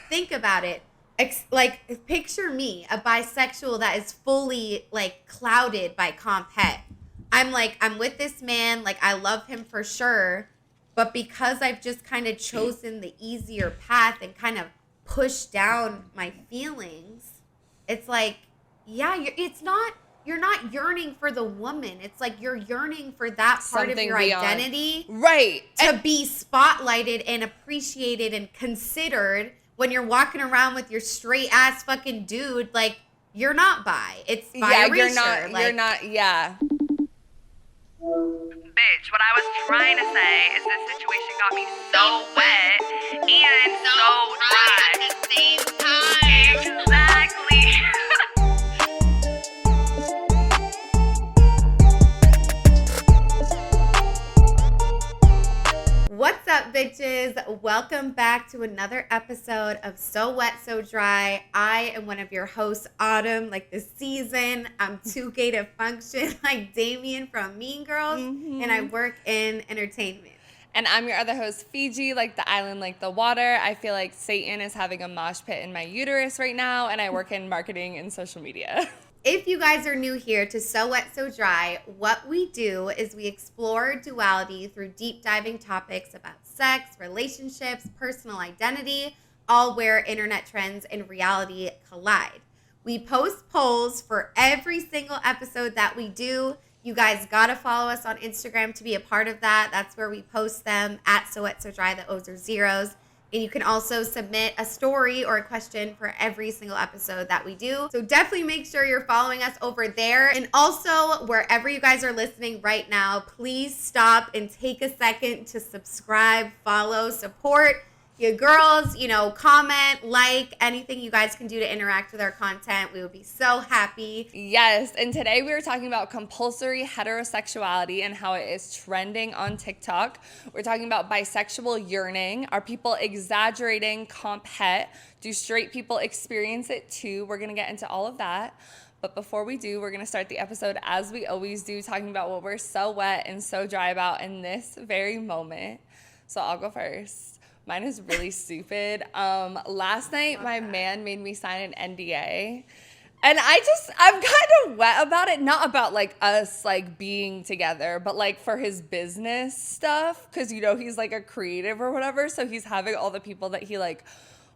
think about it. Like, picture me, a bisexual that is fully, like, clouded by Comphet. I'm with this man, like, I love him for sure, but because I've just kind of chosen the easier path and kind of pushed down my feelings, it's like, yeah, you're not yearning for the woman. It's like you're yearning for that part of your identity. Right. To be spotlighted and appreciated and considered when you're walking around with your straight ass fucking dude. Like, you're not bi. It's bi. Yeah, you're not, yeah. Bitch, what I was trying to say is this situation got me so wet and so dry at the same time. Exactly. What's up, bitches? Welcome back to another episode of So Wet, So Dry. I am one of your hosts, Autumn, like the season. I'm too gay to function, like Damien from Mean Girls, and I work in entertainment. And I'm your other host, Fiji, like the island, like the water. I feel like Satan is having a mosh pit in my uterus right now, and I work in marketing and social media. If you guys are new here to So Wet, So Dry, what we do is we explore duality through deep diving topics about sex, relationships, personal identity, all where internet trends and reality collide. We post polls for every single episode that we do. You guys gotta follow us on Instagram to be a part of that. That's where we post them at So Wet, So Dry. The O's are zeros. And you can also submit a story or a question for every single episode that we do. So definitely make sure you're following us over there. And also, wherever you guys are listening right now, please stop and take a second to subscribe, follow, support your girls, comment, like, anything you guys can do to interact with our content. We would be so happy. Yes, and today we were talking about compulsory heterosexuality and how it is trending on TikTok. We're talking about bisexual yearning. Are people exaggerating comphet? Do straight people experience it too? We're going to get into all of that. But before we do, we're going to start the episode as we always do, talking about what we're so wet and so dry about in this very moment. So I'll go first. Mine is really stupid. Last night, my man made me sign an NDA. And I'm kind of wet about it. Not about, like, us, like, being together, but, like, for his business stuff. Because, he's, like, a creative or whatever. So he's having all the people that he, like,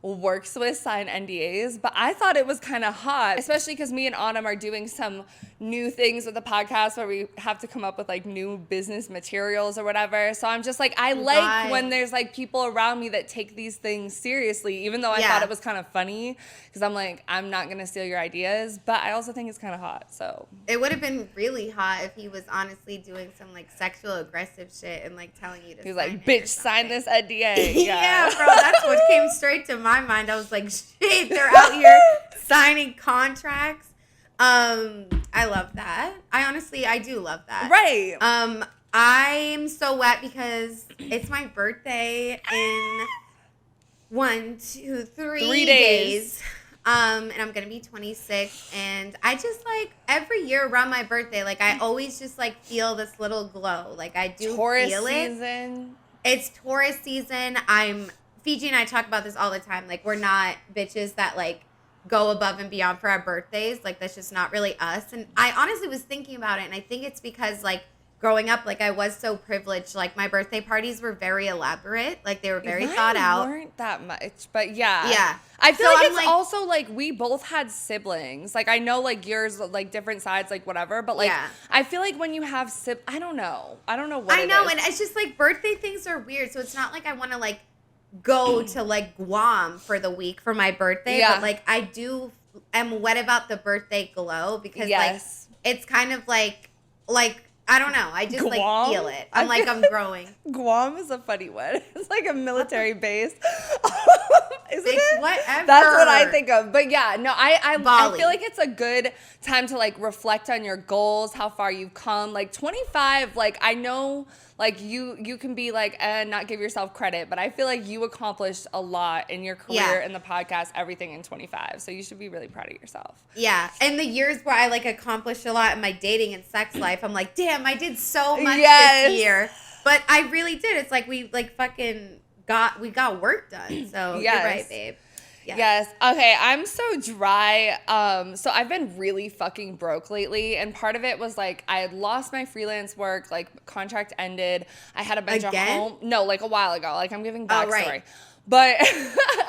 works with sign NDAs. But I thought it was kind of hot, especially because me and Autumn are doing some new things with the podcast where we have to come up with, like, new business materials or whatever. So I'm just like, I like when there's, like, people around me that take these things seriously, even though I thought it was kind of funny, because I'm like, I'm not going to steal your ideas, but I also think it's kind of hot, so. It would have been really hot if he was honestly doing some, like, sexual aggressive shit and, like, telling you to He's like, bitch, sign this NDA. Yeah, bro, that's what came straight to my mind. I was like, shit, they're out here signing contracts. I love that. I do love that. Right. I'm so wet because it's my birthday in 3 days. And I'm gonna be 26, and I just, like, every year around my birthday, like, I always just, like, feel this little glow. Like, I do Taurus feel it. season. It's Taurus season. Fiji and I talk about this all the time. Like, we're not bitches that, like, go above and beyond for our birthdays. Like, that's just not really us. And I honestly was thinking about it, and I think it's because, like, growing up, like, I was so privileged. Like, my birthday parties were very elaborate. Like, they were very thought out. Weren't that much, but yeah. Yeah. I feel like it's also, like, we both had siblings. Like, I know, like, yours, like, different sides, like, whatever. But, like, I feel like when you have I don't know. I don't know what it is. And it's just, like, birthday things are weird. So it's not like I want to, like, go to, like, Guam for the week for my birthday. But, like, am wet about the birthday glow because, like, it's kind of like, I don't know. I just, Guam? like, feel it. I'm growing. Guam is a funny one. It's like a military base. Isn't it's it? Whatever. That's what I think of. But yeah, no, I feel like it's a good time to, like, reflect on your goals, how far you've come. Like, 25, like, I know, like, you can be like, not give yourself credit, but I feel like you accomplished a lot in your career, in the podcast, everything in 25. So you should be really proud of yourself. Yeah. And the years where I, like, accomplished a lot in my dating and sex life, I'm like, damn, I did so much this year. But I really did. It's like we, like, fucking got work done. So you're right, babe. Yes. Okay, I'm so dry. So I've been really fucking broke lately, and part of it was like I had lost my freelance work, like contract ended. I had a bunch of home. No, like a while ago. Like I'm giving backstory. Right. But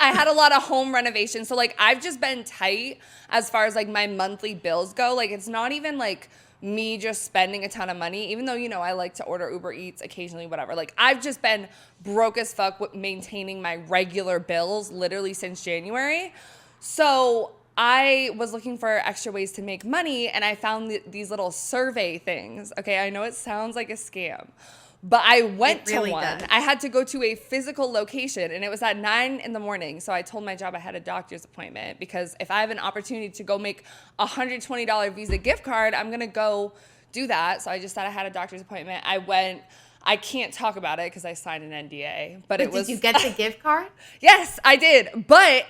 I had a lot of home renovations. So like I've just been tight as far as like my monthly bills go. Like it's not even like me just spending a ton of money, even though, you know, I like to order Uber Eats occasionally, whatever. Like I've just been broke as fuck with maintaining my regular bills literally since January. So I was looking for extra ways to make money, and I found these little survey things. Okay, I know it sounds like a scam, but I went to one. I had to go to a physical location, and it was at 9 a.m. So I told my job I had a doctor's appointment, because if I have an opportunity to go make a $120 Visa gift card, I'm going to go do that. So I just said I had a doctor's appointment. I went. I can't talk about it because I signed an NDA. But it was. Did you get the gift card? Yes, I did. But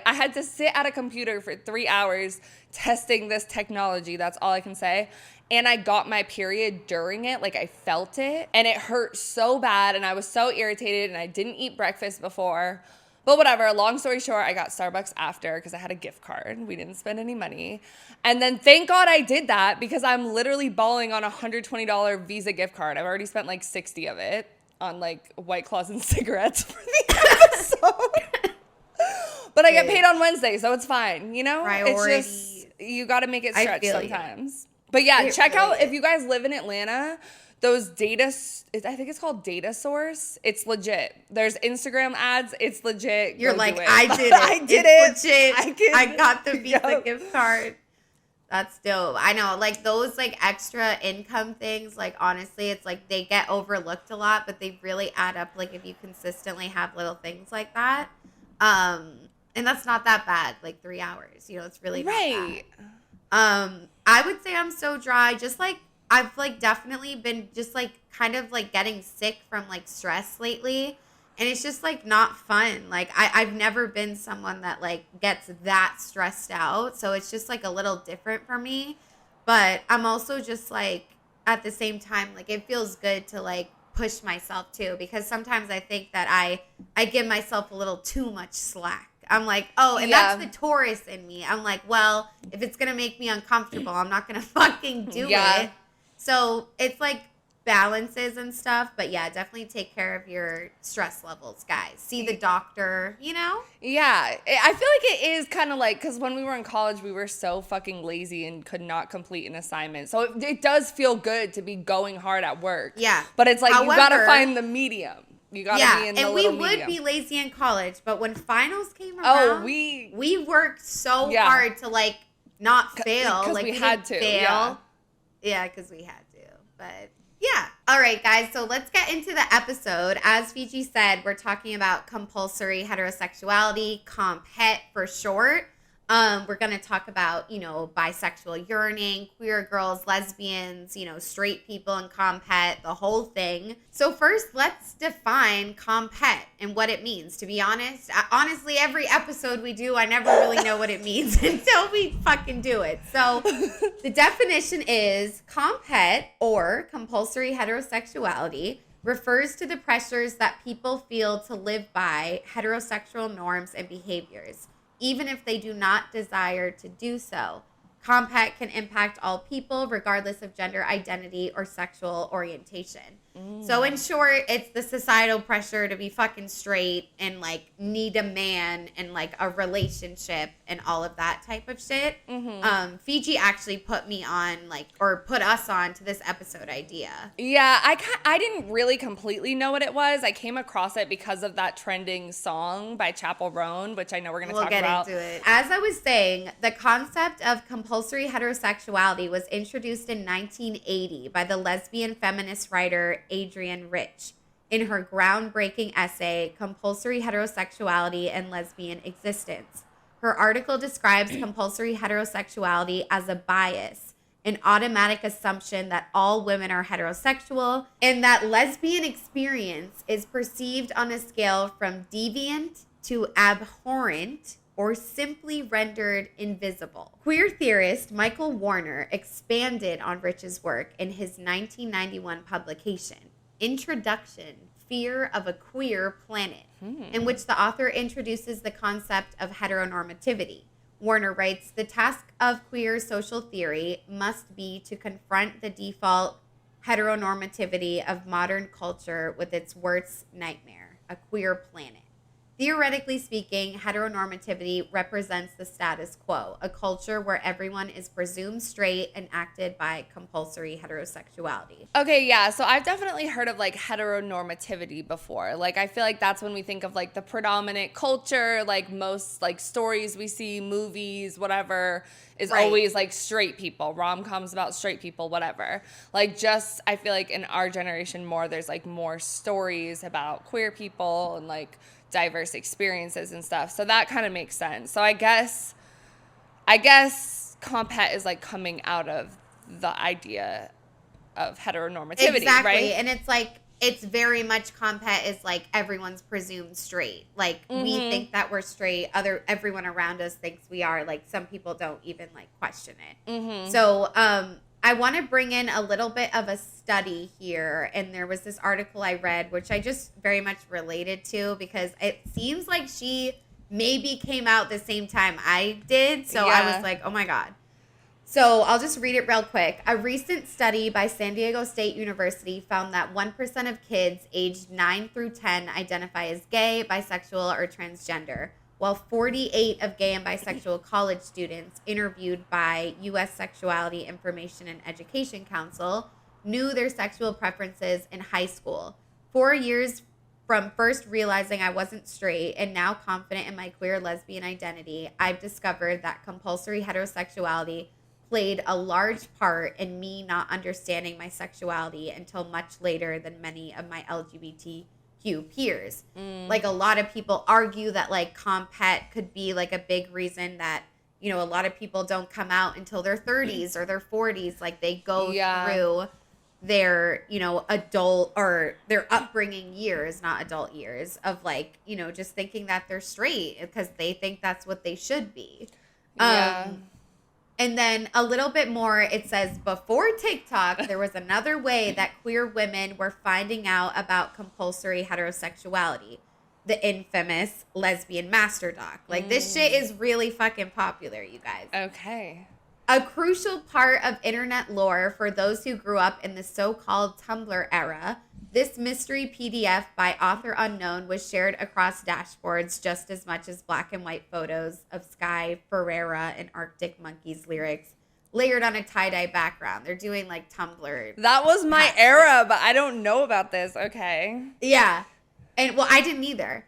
I had to sit at a computer for 3 hours testing this technology. That's all I can say. And I got my period during it. Like I felt it, and it hurt so bad, and I was so irritated, and I didn't eat breakfast before. But whatever, long story short, I got Starbucks after because I had a gift card. We didn't spend any money. And then thank God I did that, because I'm literally balling on a $120 Visa gift card. I've already spent like 60 of it on like White Claws and cigarettes for the episode. But I get paid on Wednesday, so it's fine, you know? Priority. It's just, you got to make it stretch sometimes. But yeah, check really out, if you guys live in Atlanta, those I think it's called Data Source. It's legit. There's Instagram ads. It's legit. You're Go like, do it. I did it. I did it. Legit. I got the Visa gift card. That's dope. I know, like those like extra income things, like honestly, it's like they get overlooked a lot, but they really add up, like if you consistently have little things like that. And that's not that bad, like 3 hours. You know, it's really not bad. I would say I'm so dry. Just like I've like definitely been just like kind of like getting sick from like stress lately, and it's just like not fun. Like I've never been someone that like gets that stressed out, so it's just like a little different for me. But I'm also just like at the same time, like it feels good to like push myself too, because sometimes I think that I give myself a little too much slack. I'm like, oh, and that's the Taurus in me. I'm like, well, if it's going to make me uncomfortable, I'm not going to fucking do it. So it's like balances and stuff. But yeah, definitely take care of your stress levels, guys. See the doctor, you know? Yeah. I feel like it is kind of like, because when we were in college, we were so fucking lazy and could not complete an assignment. So it does feel good to be going hard at work. Yeah. But it's like, you got to find the medium. You gotta be in the and little we would medium. be lazy in college, but when finals came around, we worked so hard to like not fail. Because like we had to fail. Yeah, because we had to. But yeah. All right, guys. So let's get into the episode. As Fiji said, we're talking about compulsory heterosexuality, Comphet for short. We're going to talk about, you know, bisexual yearning, queer girls, lesbians, you know, straight people and Comphet, the whole thing. So first, let's define Comphet and what it means. To be honest, honestly, every episode we do, I never really know what it means until we fucking do it. So the definition is Comphet, or compulsory heterosexuality, refers to the pressures that people feel to live by heterosexual norms and behaviors, even if they do not desire to do so. Comphet can impact all people, regardless of gender identity or sexual orientation. So in short, it's the societal pressure to be fucking straight and like need a man and like a relationship and all of that type of shit. Fiji actually put me on like, or put us on to this episode idea. Yeah, I didn't really completely know what it was. I came across it because of that trending song by Chappelle, Roan, which I know we're going to talk about. We'll get into it. As I was saying, the concept of compulsory heterosexuality was introduced in 1980 by the lesbian feminist writer Adrienne Rich in her groundbreaking essay, Compulsory Heterosexuality and Lesbian Existence. Her article describes compulsory heterosexuality as a bias, an automatic assumption that all women are heterosexual, and that lesbian experience is perceived on a scale from deviant to abhorrent, or simply rendered invisible. Queer theorist Michael Warner expanded on Rich's work in his 1991 publication, Introduction, Fear of a Queer Planet, in which the author introduces the concept of heteronormativity. Warner writes, the task of queer social theory must be to confront the default heteronormativity of modern culture with its worst nightmare, a queer planet. Theoretically speaking, heteronormativity represents the status quo, a culture where everyone is presumed straight and acted by compulsory heterosexuality. Okay, yeah. So I've definitely heard of like heteronormativity before. Like I feel like that's when we think of like the predominant culture, like most like stories we see, movies, whatever, is always like straight people, rom-coms about straight people, whatever. Like just I feel like in our generation more there's like more stories about queer people and like diverse experiences and stuff. So that kind of makes sense. So I guess Comphet is like coming out of the idea of heteronormativity, exactly. right? And it's like, it's very much Comphet is like everyone's presumed straight. Like we think that we're straight. Everyone around us thinks we are. Like some people don't even like question it. So I want to bring in a little bit of a study here. And there was this article I read, which I just very much related to because it seems like she maybe came out the same time I did. So I was like, oh my God. So I'll just read it real quick. A recent study by San Diego State University found that 1% of kids aged 9 through 10 identify as gay, bisexual, or transgender, while 48 of gay and bisexual college students interviewed by U.S. Sexuality Information and Education Council knew their sexual preferences in high school. 4 years from first realizing I wasn't straight and now confident in my queer lesbian identity, I've discovered that compulsory heterosexuality played a large part in me not understanding my sexuality until much later than many of my LGBTQ peers. Like a lot of people argue that like Comphet could be like a big reason that, you know, a lot of people don't come out until their 30s or their 40s. Like they go through their, you know, adult or their upbringing years, not adult years of like, you know, just thinking that they're straight because they think that's what they should be. And then a little bit more, it says, before TikTok, there was another way that queer women were finding out about compulsory heterosexuality. The infamous lesbian master doc. Like, this shit is really fucking popular, you guys. Okay. A crucial part of internet lore for those who grew up in the so-called Tumblr era, this mystery PDF by author unknown was shared across dashboards just as much as black and white photos of Sky Ferreira and Arctic Monkeys lyrics layered on a tie-dye background. They're doing like Tumblr. That was my era, but I don't know about this. Okay. Yeah. And well, I didn't either.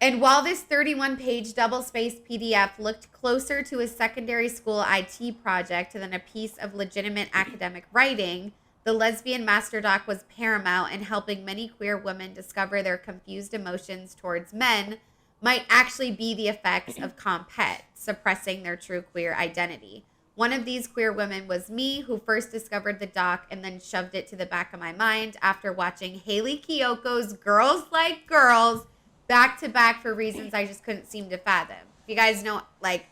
And while this 31-page double-spaced PDF looked closer to a secondary school IT project than a piece of legitimate academic writing, the lesbian master doc was paramount in helping many queer women discover their confused emotions towards men might actually be the effects of Comphet, suppressing their true queer identity. One of these queer women was me, who first discovered the doc and then shoved it to the back of my mind after watching Haley Kiyoko's Girls Like Girls back to back for reasons I just couldn't seem to fathom. If you guys know, like,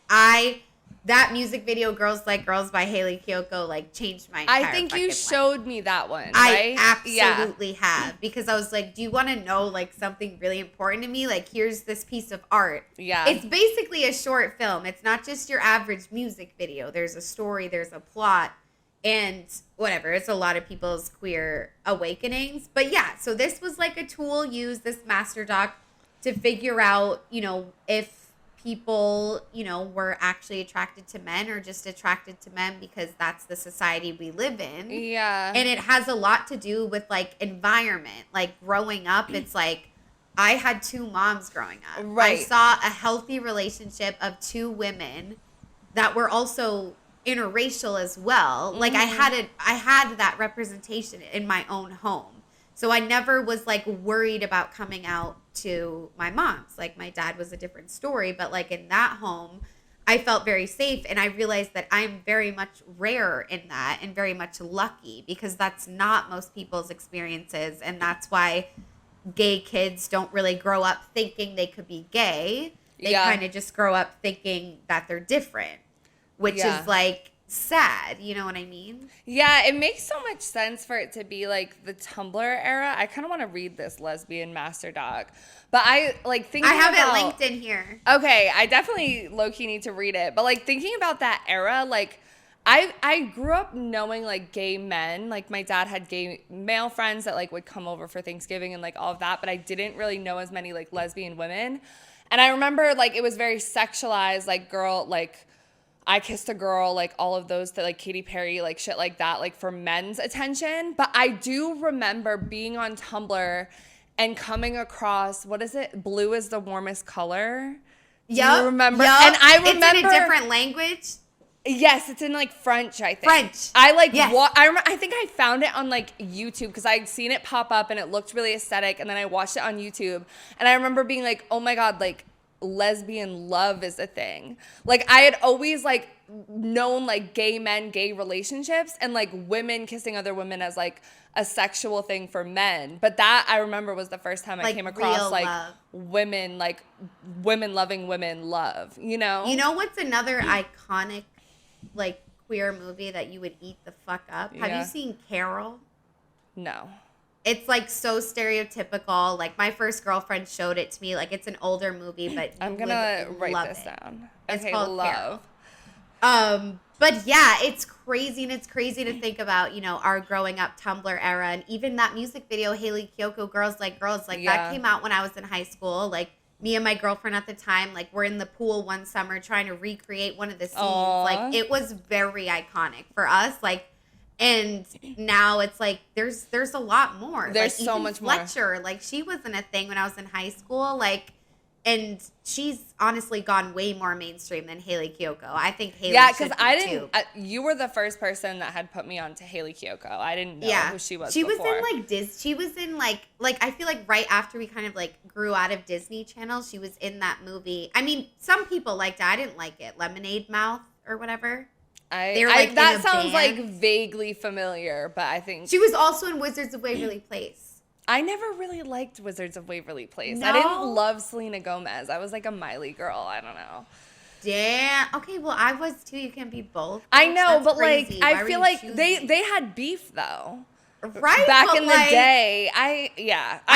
that music video, Girls Like Girls by Haley Kiyoko, like, changed my entire I think you fucking showed life. me that one, I right? absolutely have. Because I was like, do you want to know, like, something really important to me? Like, here's this piece of art. Yeah. It's basically a short film. It's not just your average music video. There's a story, there's a plot, and whatever. It's a lot of people's queer awakenings. But yeah, so this was like a tool used, this master doc, to figure out, you know, if people, you know, were actually attracted to men or just attracted to men because that's the society we live in. Yeah. And it has a lot to do with, like, environment. Like, growing up, it's like, I had two moms growing up. Right. I saw a healthy relationship of two women that were also interracial as well. Like, I had that representation in my own home. So I never was, like, worried about coming out to my mom's. Like, my dad was a different story, but, like, in that home, I felt very safe. And I realized that I'm very much rare in that and very much lucky because that's not most people's experiences. And that's why gay kids don't really grow up thinking they could be gay. They kind of just grow up thinking that they're different, which is, like, sad. You know what I mean? Yeah, it makes so much sense for it to be like the Tumblr era. I kind of want to read this lesbian master doc, but I like thinking. I have about, it linked in here. Okay, I definitely low-key need to read it. But like thinking about that era, like I grew up knowing like gay men. Like my dad had gay male friends that like would come over for Thanksgiving and like all of that, but I didn't really know as many like lesbian women. And I remember like it was very sexualized, like girl, like I Kissed a Girl, like all of those, that like Katy Perry, like shit like that, like for men's attention. But I do remember being on Tumblr and coming across, what is it? Blue is the warmest color. Do you remember? Yep. And I remember. It's in a different language. Yes, it's in like French, I think. French. I like. Yes. I think I found it on like YouTube because I'd seen it pop up and it looked really aesthetic, and then I watched it on YouTube, and I remember being like, oh my god, like lesbian love is a thing. Like I had always like known like gay men, gay relationships, and like women kissing other women as like a sexual thing for men. But that I remember was the first time I Like came across real like love. women, like women loving women love, you know? You know what's another iconic like queer movie that you would eat the fuck up? Have Yeah. you seen Carol? No. It's like so stereotypical. Like my first girlfriend showed it to me. Like it's an older movie, but I'm you gonna would write love this it. down. It's Okay, called love. But yeah, it's crazy, and it's crazy to think about, you know, our growing up Tumblr era, and even that music video, Haley Kiyoko, Girls Like Girls, like Yeah. that came out when I was in high school. Like me and my girlfriend at the time, like we're in the pool one summer trying to recreate one of the scenes. Aw. Like it was very iconic for us. Like, and now it's like there's a lot more. There's like, so even much more. Fletcher, like she wasn't a thing when I was in high school. Like, and she's honestly gone way more mainstream than Haley Kiyoko. I think Haley. Yeah, because because I didn't. You were the first person that had put me on to Haley Kiyoko. I didn't know who she was. She before. was in like She was in like I feel like right after we kind of like grew out of Disney Channel, she was in that movie. I mean, some people liked it. I didn't like it. Lemonade Mouth or whatever. They were, like, that in a sounds band. like vaguely familiar, but I think She was also in Wizards of Waverly Place. I never really liked Wizards of Waverly Place. No? I didn't love Selena Gomez. I was like a Miley girl. I don't know. Damn. Okay, well I was too. You can't be both. I know, That's but crazy. like Why I were feel you like choosing? they had beef though. right Back but, in the like, day. I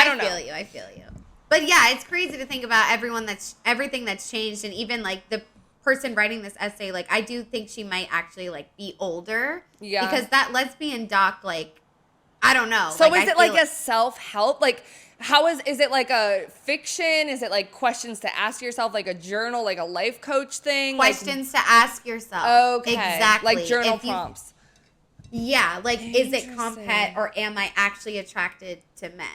don't know. I feel you. But yeah, it's crazy to think about everything that's changed, and even like the person writing this essay, like I do think she might actually like be older. Yeah. Because that lesbian doc, like, I don't know. So like, is it like a self-help? Like how is it like a fiction? Is it like questions to ask yourself, like a journal, like a life coach thing? questions to ask yourself? Okay. Exactly. Like journal If you- prompts. Yeah, like is it Interesting. comphet or am I actually attracted to men?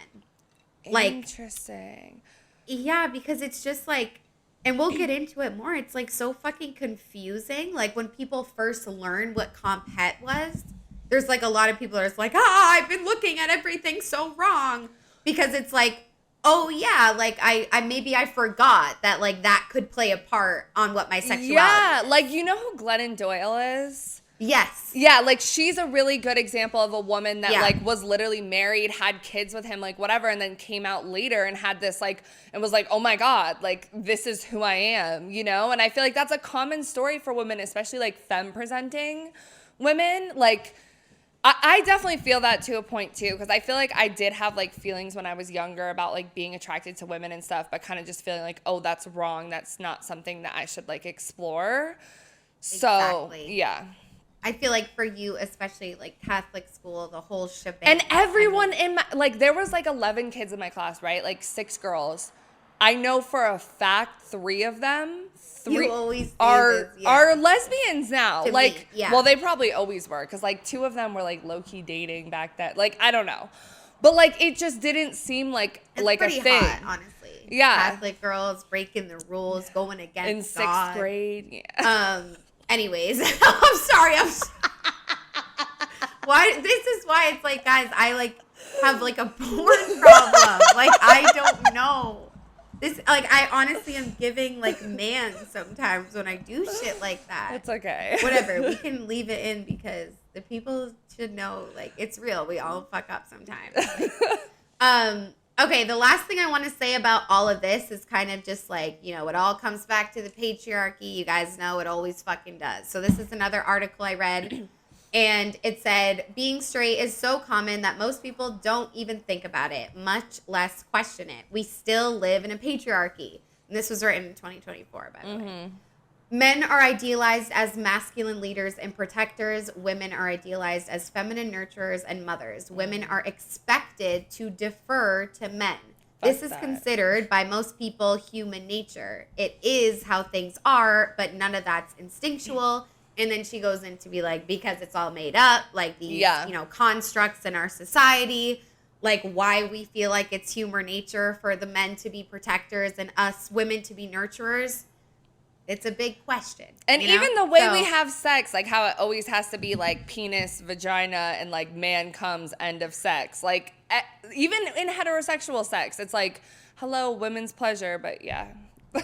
Like, Interesting. yeah, because it's just like, and we'll get into it more. It's like so fucking confusing. Like when people first learned what comphet was, there's like a lot of people are just like, I've been looking at everything so wrong, because it's like, oh yeah, like I maybe I forgot that like that could play a part on what my sexuality Yeah, is. like you know who Glennon Doyle is? Yes. Yeah, like she's a really good example of a woman that Yeah. like was literally married, had kids with him, like whatever, and then came out later and had this like, and was like, oh my God, like this is who I am, you know? And I feel like that's a common story for women, especially like femme presenting women. Like I definitely feel that to a point too, because I feel like I did have like feelings when I was younger about like being attracted to women and stuff, but kind of just feeling like, oh, that's wrong. That's not something that I should like explore. So Exactly. yeah. I feel like for you, especially like Catholic school, the whole shebang. And everyone in my, like, there was like 11 kids in my class, right? Like 6 girls. I know for a fact 3 of them You always say are this, yeah. are lesbians now. To Like, me, yeah. well, they probably always were, because like 2 of them were like low key dating back then. Like, I don't know, but like it just didn't seem like It's like a pretty thing. hot, honestly. Yeah. Catholic girls breaking the rules, going against In 6th God. grade, yeah. Anyways, I'm sorry. Why? This is why it's like, guys, I like have like a porn problem. Like I don't know. This, like, I honestly am giving like man sometimes when I do shit like that. It's okay. Whatever. We can leave it in because the people should know, like, it's real. We all fuck up sometimes. Okay, the last thing I want to say about all of this is kind of just like, you know, it all comes back to the patriarchy. You guys know it always fucking does. So this is another article I read, and it said, being straight is so common that most people don't even think about it, much less question it. We still live in a patriarchy. And this was written in 2024, by the way. Men are idealized as masculine leaders and protectors. Women are idealized as feminine nurturers and mothers. Women are expected to defer to men. This is considered by most people human nature. It is how things are, but none of that's instinctual. And then she goes in to be like, because it's all made up, like these, you know, constructs in our society, like why we feel like it's human nature for the men to be protectors and us women to be nurturers. It's a big question. And even the way we have sex, like how it always has to be like penis, vagina, and like man comes, end of sex. Like even in heterosexual sex, it's like, hello, women's pleasure, but yeah.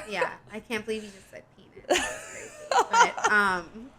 Yeah, I can't believe you just said penis. That's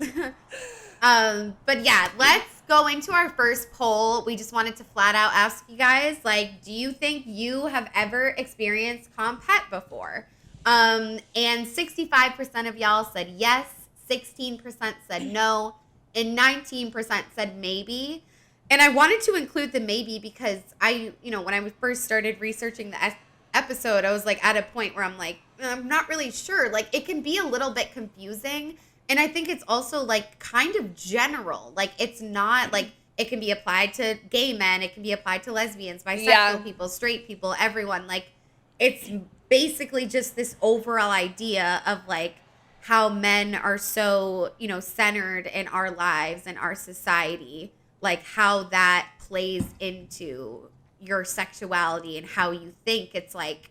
crazy. But yeah, let's go into our first poll. We just wanted to flat out ask you guys, like, do you think you have ever experienced Comphet before? And 65% of y'all said yes, 16% said no, and 19% said maybe. And I wanted to include the maybe because when I first started researching the episode, I was like at a point where I'm like, I'm not really sure. Like, it can be a little bit confusing. And I think it's also like kind of general. Like, it's not like it can be applied to gay men. It can be applied to lesbians, bisexual people, straight people, everyone. Like, it's basically just this overall idea of like how men are so, you know, centered in our lives and our society, like how that plays into your sexuality and how you think it's like,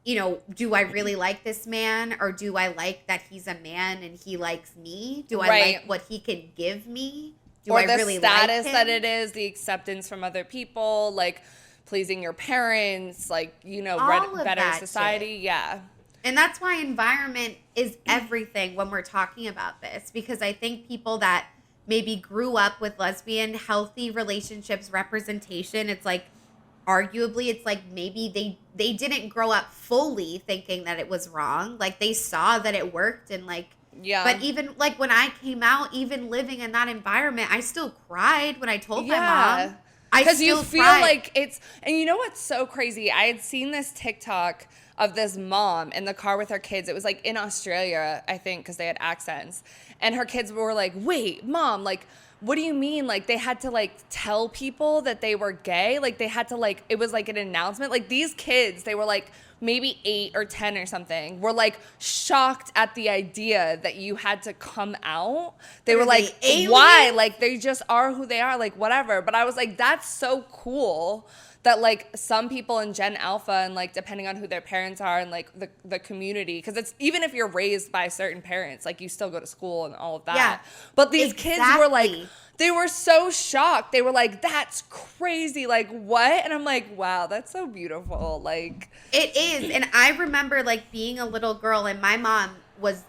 you know, do I really like this man, or do I like that he's a man and he likes me? Do I like what he can give me? Do I really like him? Or the status that it is, the acceptance from other people, like pleasing your parents, like, you know, better society. Shit. Yeah. And that's why environment is everything when we're talking about this, because I think people that maybe grew up with lesbian healthy relationships representation, it's like arguably it's like maybe they didn't grow up fully thinking that it was wrong. Like, they saw that it worked, and like, but even like when I came out, even living in that environment, I still cried when I told my mom. Because you feel like it's, and you know what's so crazy? I had seen this TikTok of this mom in the car with her kids. It was like in Australia, I think, because they had accents. And her kids were like, wait, mom, like, what do you mean? Like, they had to like tell people that they were gay? Like, they had to like, it was like an announcement. Like, these kids, they were like maybe 8 or 10 or something, were like shocked at the idea that you had to come out. They were like, why? Like, they just are who they are, like, whatever. But I was like, that's so cool that like some people in Gen Alpha, and like depending on who their parents are and like the community, because it's even if you're raised by certain parents, like you still go to school and all of that. Yeah, but these kids were like, they were so shocked. They were like, that's crazy. Like, what? And I'm like, wow, that's so beautiful. Like, it is. And I remember like being a little girl, and my mom was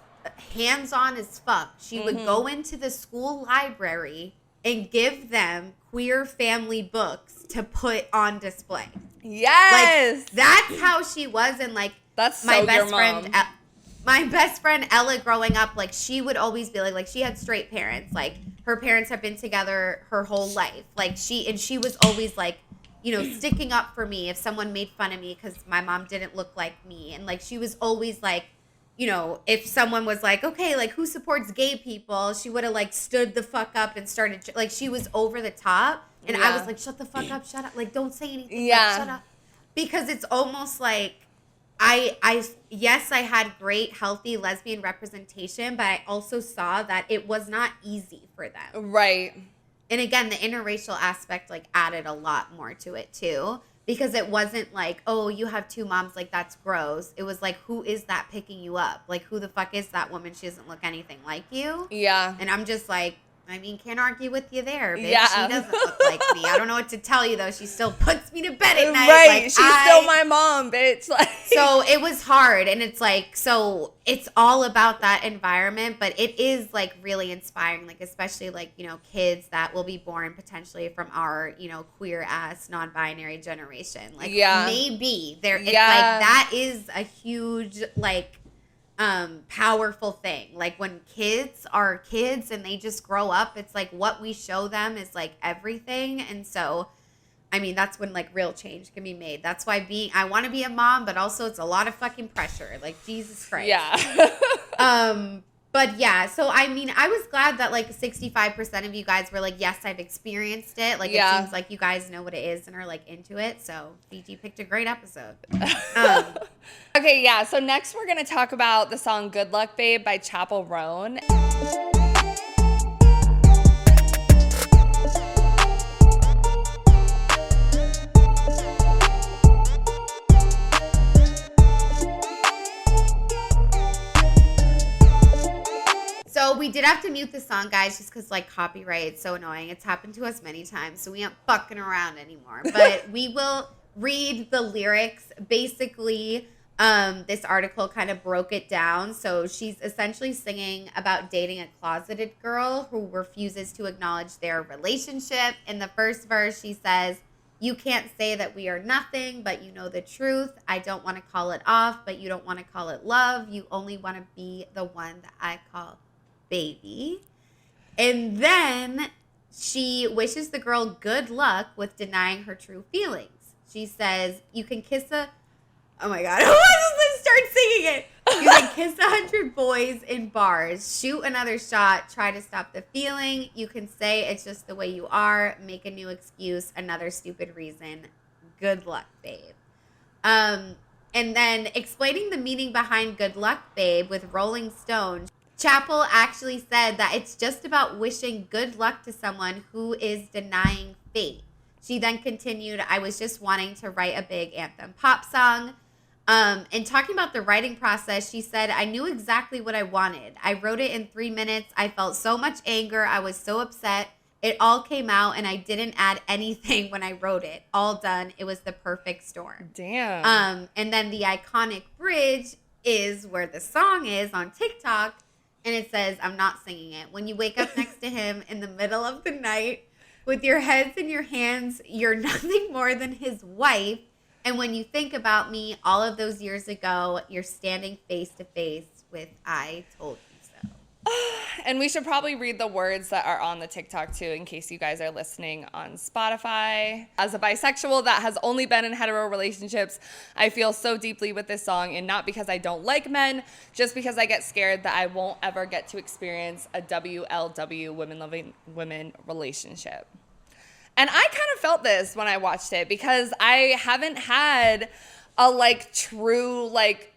hands-on as fuck. She would go into the school library and give them queer family books to put on display. Yes. Like, that's how she was. And like, that's so my best friend, my best friend Ella growing up, like, she would always be like she had straight parents. Like, her parents have been together her whole life. Like, she was always like, you know, sticking up for me if someone made fun of me because my mom didn't look like me. And like, she was always like, you know, if someone was like, okay, like, who supports gay people, she would have like stood the fuck up and started, like, she was over the top. And I was like, shut the fuck up, shut up, like, don't say anything, like, shut up. Because it's almost like yes, I had great healthy lesbian representation, but I also saw that it was not easy for them. Right. And again, the interracial aspect like added a lot more to it too. Because it wasn't like, oh, you have 2 moms, like, that's gross. It was like, who is that picking you up? Like, who the fuck is that woman? She doesn't look anything like you. Yeah. And I'm just like, I mean, can't argue with you there, bitch. Yeah. She doesn't look like me. I don't know what to tell you, though. She still puts me to bed at night. Right. Like, She's still my mom, bitch. Like. So it was hard. And it's like, so it's all about that environment. But it is like really inspiring, like, especially like, you know, kids that will be born potentially from our, you know, queer ass non-binary generation. Like, maybe there, it's like, that is a huge, like, powerful thing. Like when kids are kids and they just grow up, it's like what we show them is like everything. And so, I mean, that's when like real change can be made. That's why I want to be a mom, but also it's a lot of fucking pressure. Like Jesus Christ. Yeah. But yeah, so I mean, I was glad that like 65% of you guys were like, yes, I've experienced it. Like it seems like you guys know what it is and are like into it. So Fiji picked a great episode. Okay, yeah. So next we're gonna talk about the song "Good Luck, Babe" by Chappelle Roan. So we did have to mute the song, guys, just because like copyright is so annoying. It's happened to us many times, so we aren't fucking around anymore. But we will read the lyrics. Basically, this article kind of broke it down. So she's essentially singing about dating a closeted girl who refuses to acknowledge their relationship. In the first verse, she says, "You can't say that we are nothing, but you know the truth. I don't want to call it off, but you don't want to call it love. You only want to be the one that I call baby." And then she wishes the girl good luck with denying her true feelings. She says, "You can kiss a..." Oh my God. Let's start singing it. "You can kiss 100 boys in bars, shoot another shot, try to stop the feeling. You can say it's just the way you are, make a new excuse, another stupid reason. Good luck, babe." And then explaining the meaning behind "Good Luck, Babe" with Rolling Stone, Chappelle actually said that it's just about wishing good luck to someone who is denying fate. She then continued, "I was just wanting to write a big anthem pop song." And talking about the writing process, she said, "I knew exactly what I wanted. I wrote it in 3 minutes. I felt so much anger. I was so upset. It all came out and I didn't add anything when I wrote it. All done. It was the perfect storm." Damn. And then the iconic bridge is where the song is on TikTok. And it says, "I'm not singing it. When you wake up next to him in the middle of the night with your heads in your hands, you're nothing more than his wife. And when you think about me all of those years ago, you're standing face to face with 'I told you so.'" And we should probably read the words that are on the TikTok too, in case you guys are listening on Spotify. "As a bisexual that has only been in hetero relationships, I feel so deeply with this song, and not because I don't like men, just because I get scared that I won't ever get to experience a WLW, women loving women relationship." And I kind of felt this when I watched it because I haven't had a like true like.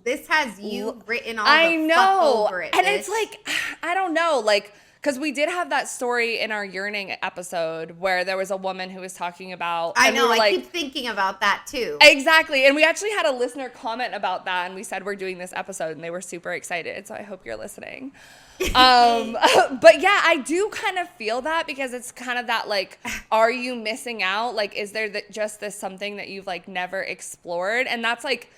This has you written all I the know. fuck over it, and bitch. it's like, I don't know, like, because we did have that story in our yearning episode where there was a woman who was talking about. I and know, we were I keep thinking about that too. Exactly. And we actually had a listener comment about that, and we said we're doing this episode, and they were super excited. So I hope you're listening. But yeah, I do kind of feel that because it's kind of that like, are you missing out? Like, is there just this something that you've like never explored? And that's like,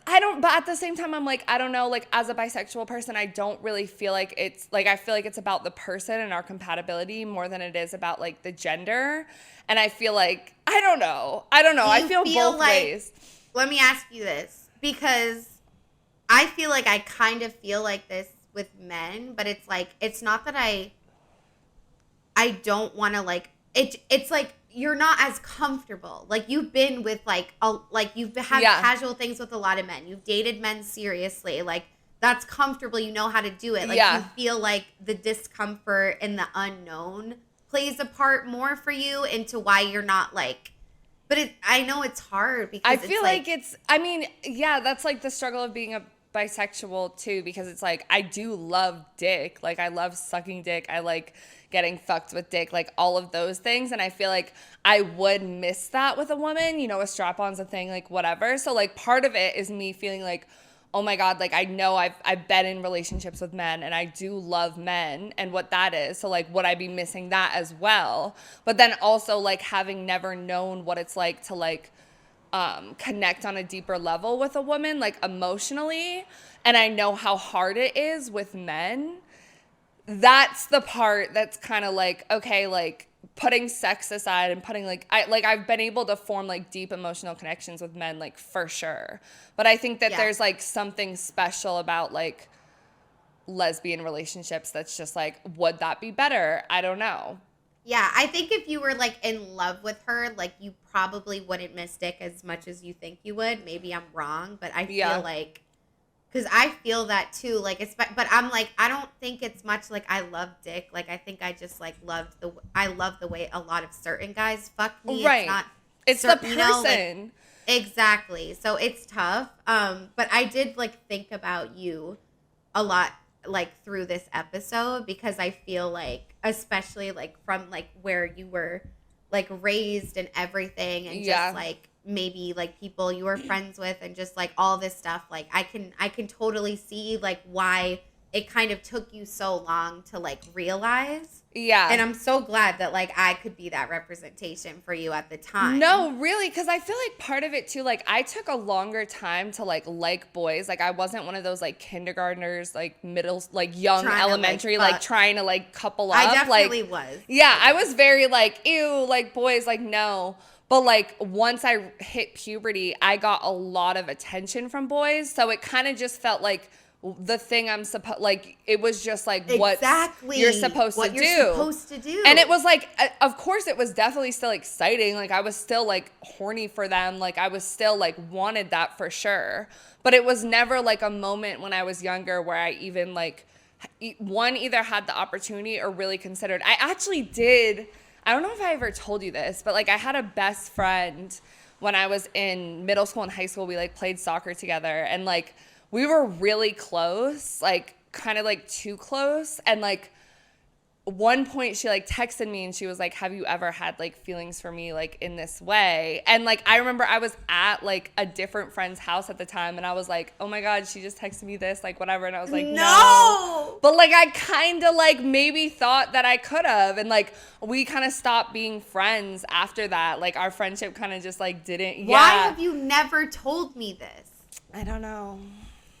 but at the same time, I'm like, I don't know, like as a bisexual person, I don't really feel like it's like, I feel like it's about the person and our compatibility more than it is about like the gender. And I feel like, I don't know. I feel both ways. Let me ask you this, because I feel like I kind of feel like this with men, but it's like, it's not that I don't want to like, it's like, you're not as comfortable. Like you've been with you've had casual things with a lot of men. You've dated men seriously. Like that's comfortable. You know how to do it. Like you feel like the discomfort and the unknown plays a part more for you into why you're not like, but I know it's hard because I feel like that's like the struggle of being a bisexual too, because it's like, I do love dick. Like I love sucking dick. I like getting fucked with dick, like all of those things. And I feel like I would miss that with a woman, you know, a strap-on's a thing, like whatever. So like part of it is me feeling like, oh my God, like I know I've been in relationships with men and I do love men and what that is. So like, would I be missing that as well? But then also like having never known what it's like to like connect on a deeper level with a woman, like emotionally. And I know how hard it is with men. That's the part that's kind of like, okay, like putting sex aside and putting like I've been able to form like deep emotional connections with men, like for sure. But I think that there's like something special about like lesbian relationships that's just like, would that be better? I don't know. Yeah, I think if you were like in love with her, like you probably wouldn't miss dick as much as you think you would. Maybe I'm wrong, but I feel like, because I feel that too. Like it's, but I'm like, I don't think it's much like I love dick. Like I think I just like I love the way a lot of certain guys fuck me. Right. It's not. It's the person. You know, like, exactly. So it's tough. But I did like think about you a lot like through this episode, because I feel like, especially like from like where you were like raised and everything, and just like maybe like people you were friends with and just like all this stuff, like I can totally see like why it kind of took you so long to like realize. Yeah. And I'm so glad that like I could be that representation for you at the time. No, really, because I feel like part of it too, like I took a longer time to like boys. Like I wasn't one of those like kindergartners, like middle, like young trying elementary, to, like trying to like couple up. I definitely like, was. Yeah, I was very like, ew, like boys, like no. But like once I hit puberty, I got a lot of attention from boys. So it kind of just felt like the thing I'm supposed, like it was just like what you're supposed to do. And it was like, of course it was definitely still exciting. Like I was still like horny for them. Like I was still like wanted that for sure. But it was never like a moment when I was younger where I even like either had the opportunity or really considered. I actually did. I don't know if I ever told you this, but like I had a best friend when I was in middle school and high school. We like played soccer together, and like we were really close, like kind of like too close. And like one point she like texted me and she was like, have you ever had like feelings for me like in this way? And like I remember I was at like a different friend's house at the time, and I was like, oh my God, she just texted me this, like whatever. And I was like, no. But like I kind of like maybe thought that I could have, and like we kind of stopped being friends after that. Like our friendship kind of just like didn't. Why have you never told me this? I don't know.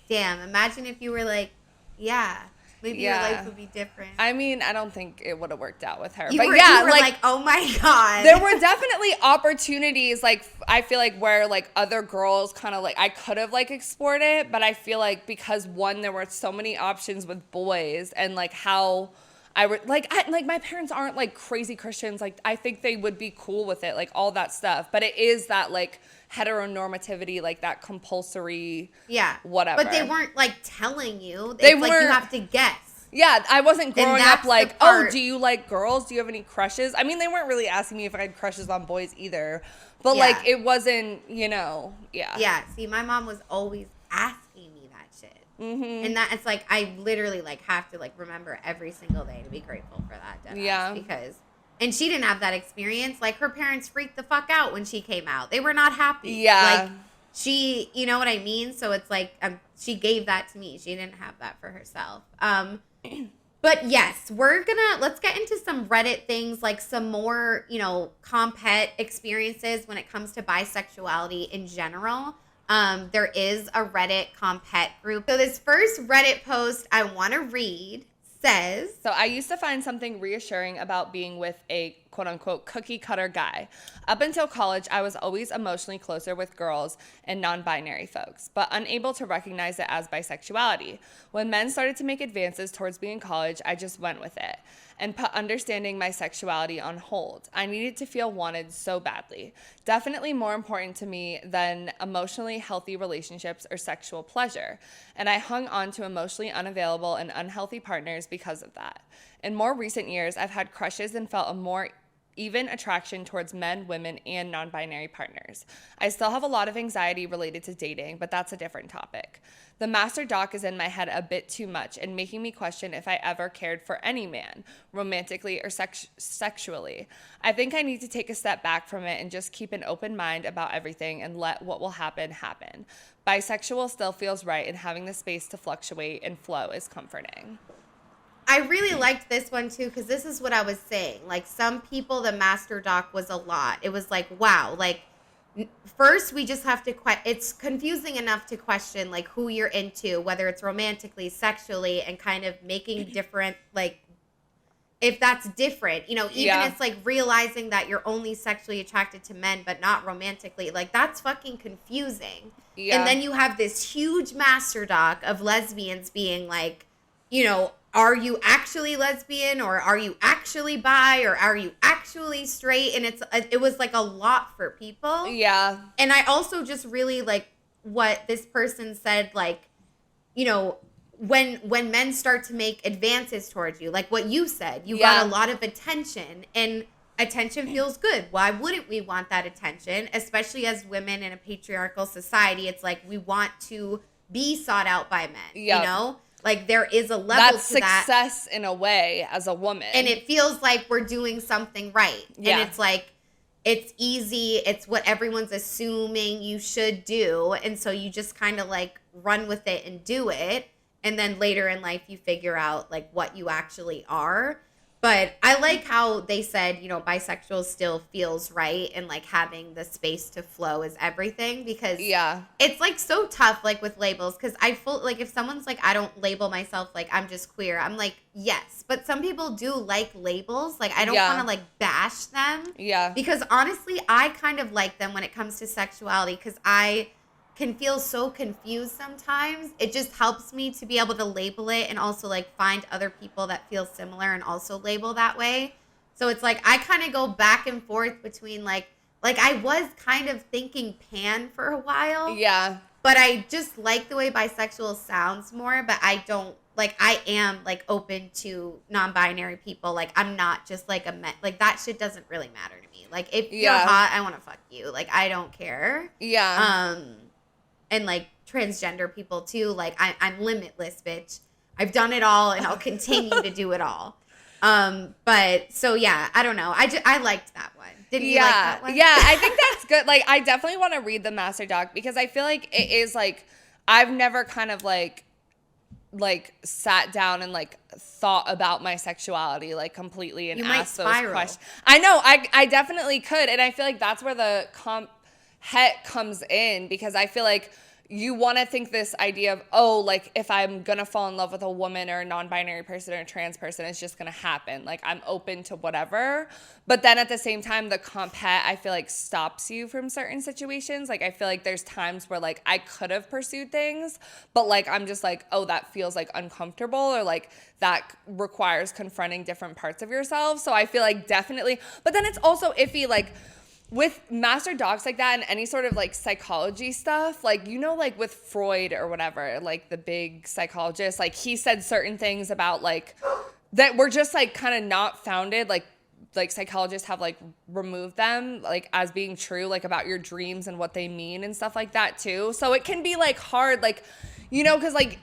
Damn, imagine if you were like, maybe your life would be different. I mean, I don't think it would have worked out with her. You but were like, oh my God. There were definitely opportunities, like, I feel like where, like, other girls kind of, like, I could have, like, explored it. But I feel like because, one, there were so many options with boys, and, like, how I would, like, my parents aren't, like, crazy Christians. Like, I think they would be cool with it, like, all that stuff. But it is that, like, heteronormativity, like that compulsory whatever. But they weren't like telling you. It's like you have to guess. Yeah, I wasn't growing up like, oh, do you like girls? Do you have any crushes? I mean, they weren't really asking me if I had crushes on boys either. But like it wasn't, Yeah, see, my mom was always asking me that shit. Mm-hmm. And that it's like I literally like have to like remember every single day to be grateful for that. Because and she didn't have that experience. Like, her parents freaked the fuck out when she came out. They were not happy. Yeah. Like, she, you know what I mean? So it's like, she gave that to me. She didn't have that for herself. But yes, let's get into some Reddit things, like some more, comphet experiences when it comes to bisexuality in general. There is a Reddit comphet group. So this first Reddit post I want to read says, so I used to find something reassuring about being with a quote unquote cookie cutter guy. Up until college, I was always emotionally closer with girls and non-binary folks, but unable to recognize it as bisexuality. When men started to make advances towards being in college, I just went with it and put understanding my sexuality on hold. I needed to feel wanted so badly. Definitely more important to me than emotionally healthy relationships or sexual pleasure. And I hung on to emotionally unavailable and unhealthy partners because of that. In more recent years, I've had crushes and felt a more even attraction towards men, women, and non-binary partners. I still have a lot of anxiety related to dating, but that's a different topic. The master doc is in my head a bit too much and making me question if I ever cared for any man, romantically or sexually. I think I need to take a step back from it and just keep an open mind about everything and let what will happen happen. Bisexual still feels right, and having the space to fluctuate and flow is comforting. I really liked this one too, because this is what I was saying. Like, some people, the master doc was a lot. It was like, wow, like, first we just have to it's confusing enough to question like who you're into, whether it's romantically, sexually, and kind of making different, like, if that's different, you know, even it's like realizing that you're only sexually attracted to men but not romantically, like, that's fucking confusing. And then you have this huge master doc of lesbians being like, you know, are you actually lesbian, or are you actually bi, or are you actually straight? And it was like a lot for people. Yeah. And I also just really like what this person said, like, you know, when men start to make advances towards you, like what you said, you got a lot of attention, and attention feels good. Why wouldn't we want that attention? Especially as women in a patriarchal society, it's like we want to be sought out by men, you know? Like, there is a level that's to that. That's success in a way as a woman. And it feels like we're doing something right. Yeah. And it's like, it's easy. It's what everyone's assuming you should do. And so you just kind of like run with it and do it. And then later in life, you figure out like what you actually are. But I like how they said, you know, bisexual still feels right, and like having the space to flow is everything, because it's like so tough, like with labels, because like if someone's like, I don't label myself, like I'm just queer, I'm like, yes, but some people do like labels. Like, I don't want to like bash them, because honestly I kind of like them when it comes to sexuality, because I can feel so confused sometimes. It just helps me to be able to label it, and also like find other people that feel similar and also label that way. So it's like I kind of go back and forth between like I was kind of thinking pan for a while. Yeah. But I just like the way bisexual sounds more, but I don't like, I am like open to non-binary people. Like, I'm not just like like that shit doesn't really matter to me. Like, if you're hot, I want to fuck you. Like, I don't care. Yeah. And like transgender people too, like I'm limitless, bitch. I've done it all, and I'll continue to do it all. But so yeah, I don't know. I liked that one. Did you like that one? Yeah, I think that's good. Like, I definitely want to read the master doc, because I feel like it is like, I've never kind of like sat down and like thought about my sexuality like completely and asked those questions. I know, I definitely could, and I feel like that's where the Comphet comes in, because I feel like you want to think this idea of, oh, like, if I'm going to fall in love with a woman or a non-binary person or a trans person, it's just going to happen. Like, I'm open to whatever. But then at the same time, the Comphet, I feel like, stops you from certain situations. Like, I feel like there's times where, like, I could have pursued things, but, like, I'm just like, oh, that feels, like, uncomfortable, or, like, that requires confronting different parts of yourself. So I feel like definitely, but then it's also iffy, like, with master docs like that and any sort of like psychology stuff, like, you know, like with Freud or whatever, like the big psychologist, like he said certain things about like that were just like kind of not founded, like psychologists have like removed them like as being true, like about your dreams and what they mean and stuff like that too. So it can be like hard, like, you know, because like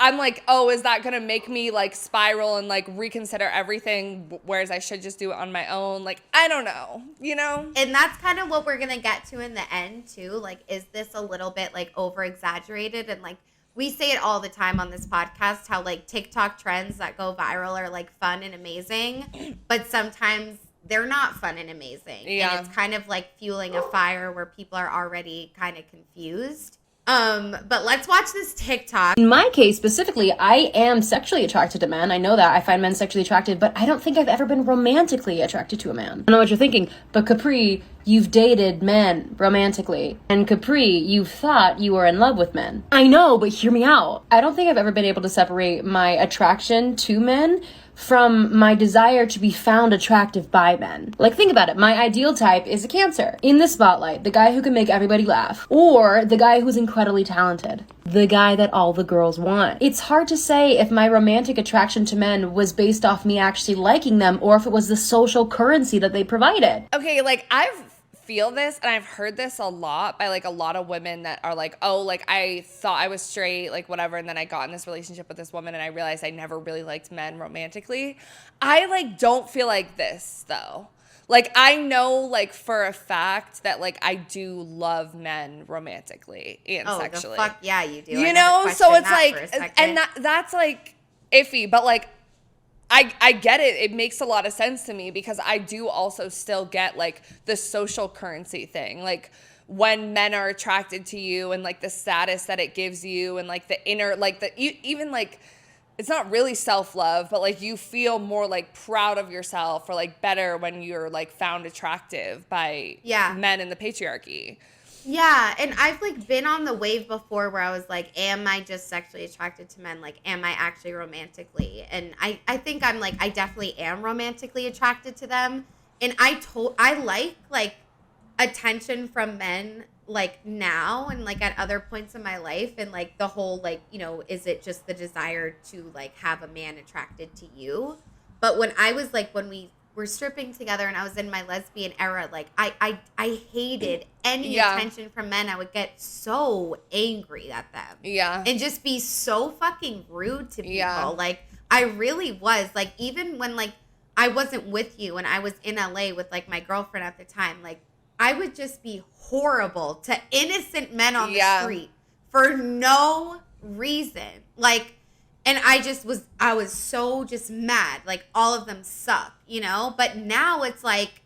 I'm like, oh, is that going to make me like spiral and like reconsider everything, whereas I should just do it on my own? Like, I don't know, you know? And that's kind of what we're going to get to in the end too. Like, is this a little bit like over-exaggerated? And like, we say it all the time on this podcast, how like TikTok trends that go viral are like fun and amazing, but sometimes they're not fun and amazing. Yeah. And it's kind of like fueling a fire where people are already kind of confused. But let's watch this TikTok. In my case specifically, I am sexually attracted to men. I know that. I find men sexually attractive, but I don't think I've ever been romantically attracted to a man. I know what you're thinking, but Capri, you've dated men romantically. And Capri, you've thought you were in love with men. I know, but hear me out. I don't think I've ever been able to separate my attraction to men from my desire to be found attractive by men. Like, think about it. My ideal type is a Cancer. In the spotlight, the guy who can make everybody laugh. Or the guy who's incredibly talented. The guy that all the girls want. It's hard to say if my romantic attraction to men was based off me actually liking them or if it was the social currency that they provided. Okay, like, I feel this, and I've heard this a lot by, like, a lot of women that are like, oh, like, I thought I was straight, like, whatever, and then I got in this relationship with this woman, and I realized I never really liked men romantically. I, like, don't feel like this, though. Like, I know, like, for a fact that, like, I do love men romantically and sexually. Oh, the fuck yeah, you do. You know? So it's like, and that's, like, iffy, but, like, I get it. It makes a lot of sense to me because I do also still get, like, the social currency thing. Like, when men are attracted to you and, like, the status that it gives you and, like, the inner, like, even, like, it's not really self-love, but, like, you feel more, like, proud of yourself or, like, better when you're, like, found attractive by men in the patriarchy. Yeah, and I've, like, been on the wave before where I was like, am I just sexually attracted to men? Like, am I actually romantically? And I think I'm, like, I definitely am romantically attracted to them. And I like, attention from men, like, now and, like, at other points in my life. And, like, the whole, like, you know, is it just the desire to, like, have a man attracted to you? But when I was, like, when we were stripping together and I was in my lesbian era, like, I hated any attention from men. I would get so angry at them. Yeah. And just be so fucking rude to people. Yeah. Like, I really was. Like, even when, like, I wasn't with you and I was in LA with, like, my girlfriend at the time, like, I would just be horrible to innocent men on the street for no reason. Like, and I was so just mad. Like, all of them suck, you know? But now it's like,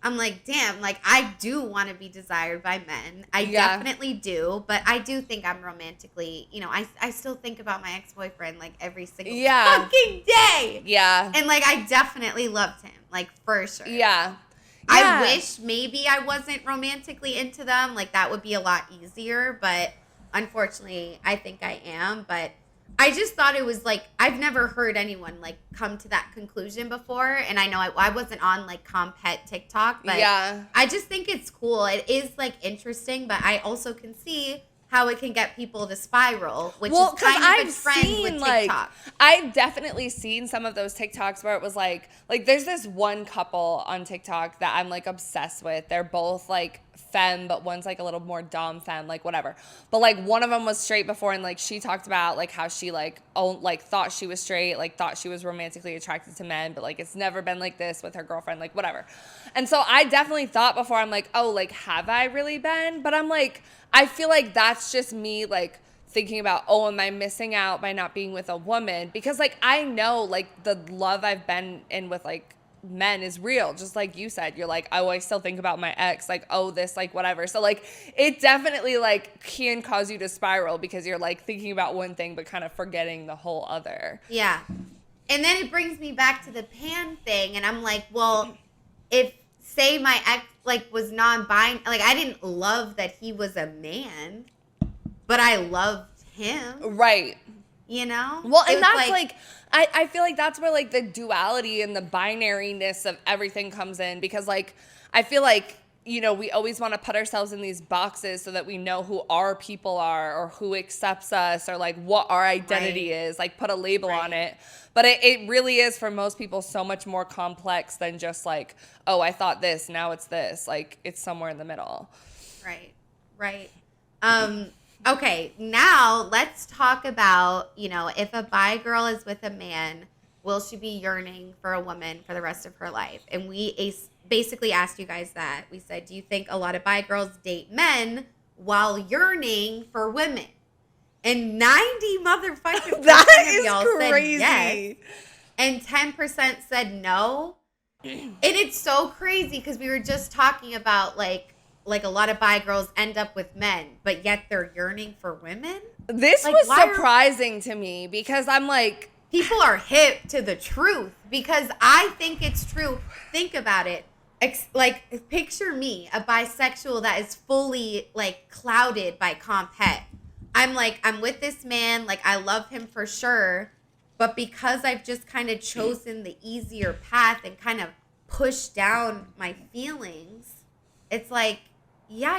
I'm like, damn, like, I do want to be desired by men. I definitely do. But I do think I'm romantically, you know, I still think about my ex-boyfriend, like, every single fucking day. Yeah. And, like, I definitely loved him, like, for sure. Yeah. I wish maybe I wasn't romantically into them. Like, that would be a lot easier. But unfortunately, I think I am. But I just thought it was, like, I've never heard anyone, like, come to that conclusion before. And I know I wasn't on, like, Comphet TikTok. But I just think it's cool. It is, like, interesting. But I also can see how it can get people to spiral, which is kind of a trend with TikTok. Like, I've definitely seen some of those TikToks where it was like there's this one couple on TikTok that I'm, like, obsessed with. They're both, like, femme, but one's, like, a little more dom femme, like, whatever. But, like, one of them was straight before, and, like, she talked about, like, how she, like, thought she was straight, like, thought she was romantically attracted to men, but, like, it's never been like this with her girlfriend, like, whatever. And so I definitely thought before, I'm like, oh, like, have I really been? But I'm like, I feel like that's just me, like, thinking about, oh, am I missing out by not being with a woman? Because, like, I know, like, the love I've been in with, like, men is real. Just like you said, you're like, oh, I still think about my ex, like, oh, this, like, whatever. So, like, it definitely, like, can cause you to spiral because you're, like, thinking about one thing but kind of forgetting the whole other. Yeah. And then it brings me back to the pan thing, and I'm like, well, if, say, my ex, like, was non-binary, like, I didn't love that he was a man, but I loved him. Right. You know? Well, and that's, like, I feel like that's where, like, the duality and the binariness of everything comes in because, like, I feel like, you know, we always want to put ourselves in these boxes so that we know who our people are or who accepts us or, like, what our identity is, like, put a label on it. But it really is, for most people, so much more complex than just, like, oh, I thought this, now it's this. Like, it's somewhere in the middle. Right. Okay, now let's talk about, you know, if a bi girl is with a man, will she be yearning for a woman for the rest of her life? And we basically asked you guys that. We said, do you think a lot of bi girls date men while yearning for women? And 90 motherfucking percent of y'all said yes. And 10% said no. And it's so crazy because we were just talking about, like a lot of bi girls end up with men, but yet they're yearning for women. This was surprising to me because I'm like, people are hip to the truth because I think it's true. Think about it. Like, picture me, a bisexual that is fully, like, clouded by Comphet. I'm like, I'm with this man, like, I love him for sure, But because I've just kind of chosen the easier path and kind of pushed down my feelings, it's like, yeah,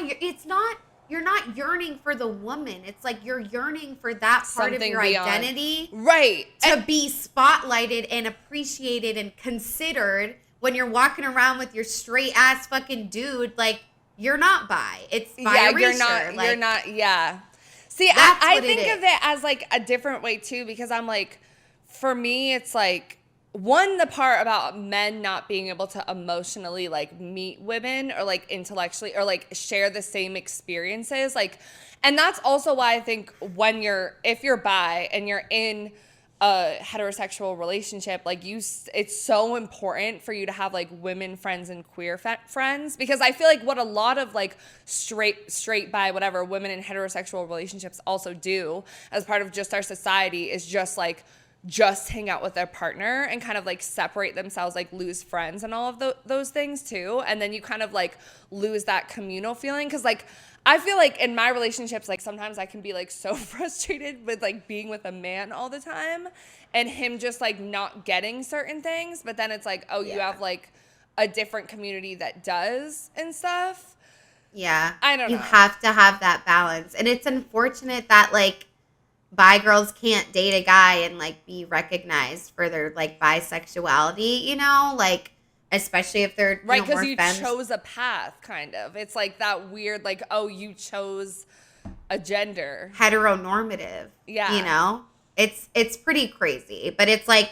you're not yearning for the woman. It's like you're yearning for that part Something of your beyond. identity, Right. to be spotlighted and appreciated and considered when you're walking around with your straight ass fucking dude. Like, you're not bi. It's bi Yeah, erasure. you're not, yeah. See, That's I what it think is. of it as like a different way too, because I'm like, for me, it's like, one, the part about men not being able to emotionally like meet women or like intellectually or like share the same experiences. Like, and that's also why I think if you're bi and you're in a heterosexual relationship, like it's so important for you to have like women friends and queer friends, because I feel like what a lot of like straight bi whatever women in heterosexual relationships also do as part of just our society is just hang out with their partner and kind of like separate themselves, like lose friends and all of those things too. And then you kind of like lose that communal feeling. Cause like, I feel like in my relationships, like sometimes I can be like so frustrated with like being with a man all the time and him just like not getting certain things. But then it's like, oh, you have like a different community that does and stuff. Yeah. I don't know. You have to have that balance. And it's unfortunate that like bi girls can't date a guy and like be recognized for their like bisexuality, you know, like especially if they're right, because you chose a path, kind of. It's like that weird, like, oh, you chose a gender, heteronormative. Yeah, you know, it's pretty crazy, but it's like,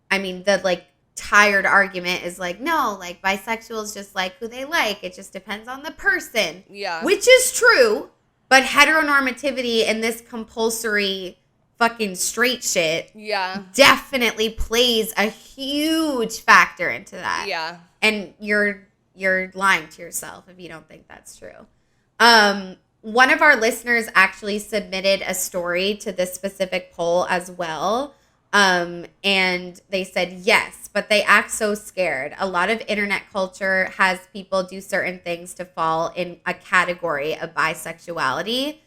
I mean, the like tired argument is like, no, like bisexuals just like who they like. It just depends on the person. Yeah, which is true. But heteronormativity and this compulsory fucking straight shit definitely plays a huge factor into that. Yeah. And you're lying to yourself if you don't think that's true. One of our listeners actually submitted a story to this specific poll as well. And they said yes, but they act so scared. A lot of internet culture has people do certain things to fall in a category of bisexuality.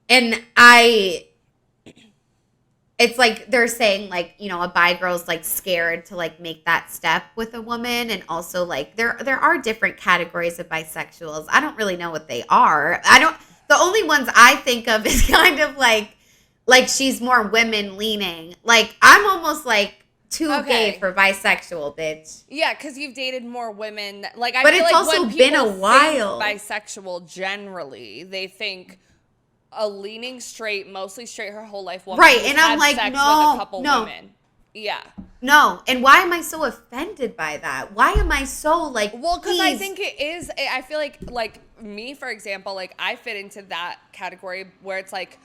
And it's like they're saying like, you know, a bi girl's like scared to like make that step with a woman. And also like there are different categories of bisexuals. I don't really know what they are. The only ones I think of is kind of like she's more women leaning. Like I'm almost like too gay for bisexual, bitch. Yeah, because you've dated more women. Like, but it's also been a while. Bisexual generally, they think a leaning straight, mostly straight her whole life woman. Right, and I'm like, sex no, with a couple women. Yeah. No, and why am I so offended by that? Why am I so like? Well, because I think it is. I feel like me, for example, like I fit into that category where it's like,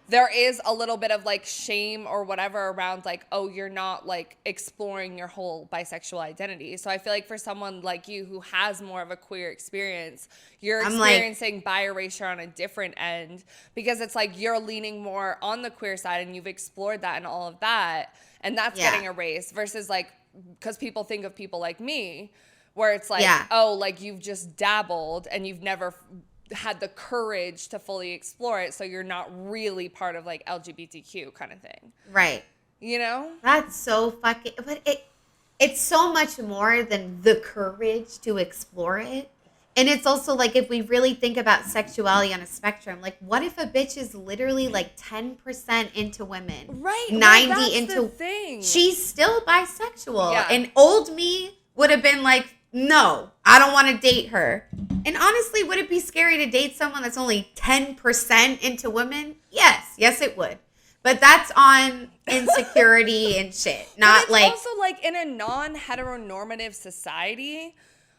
there is a little bit of like shame or whatever around like, oh, you're not like exploring your whole bisexual identity. So I feel like for someone like you who has more of a queer experience, you're experiencing bi erasure on a different end, because it's like you're leaning more on the queer side and you've explored that and all of that. And that's getting erased versus like, because people think of people like me where it's like, oh, like you've just dabbled and you've never had the courage to fully explore it, so you're not really part of like LGBTQ kind of thing, right? You know, that's so fucking. But it's so much more than the courage to explore it, and it's also like if we really think about sexuality on a spectrum, like what if a bitch is literally like 10% into women, right? 90 into the thing. She's still bisexual, and old me would have been like, no, I don't want to date her. And honestly, would it be scary to date someone that's only 10% into women? Yes, it would. But that's on insecurity and shit. Not like also like in a non-heteronormative society,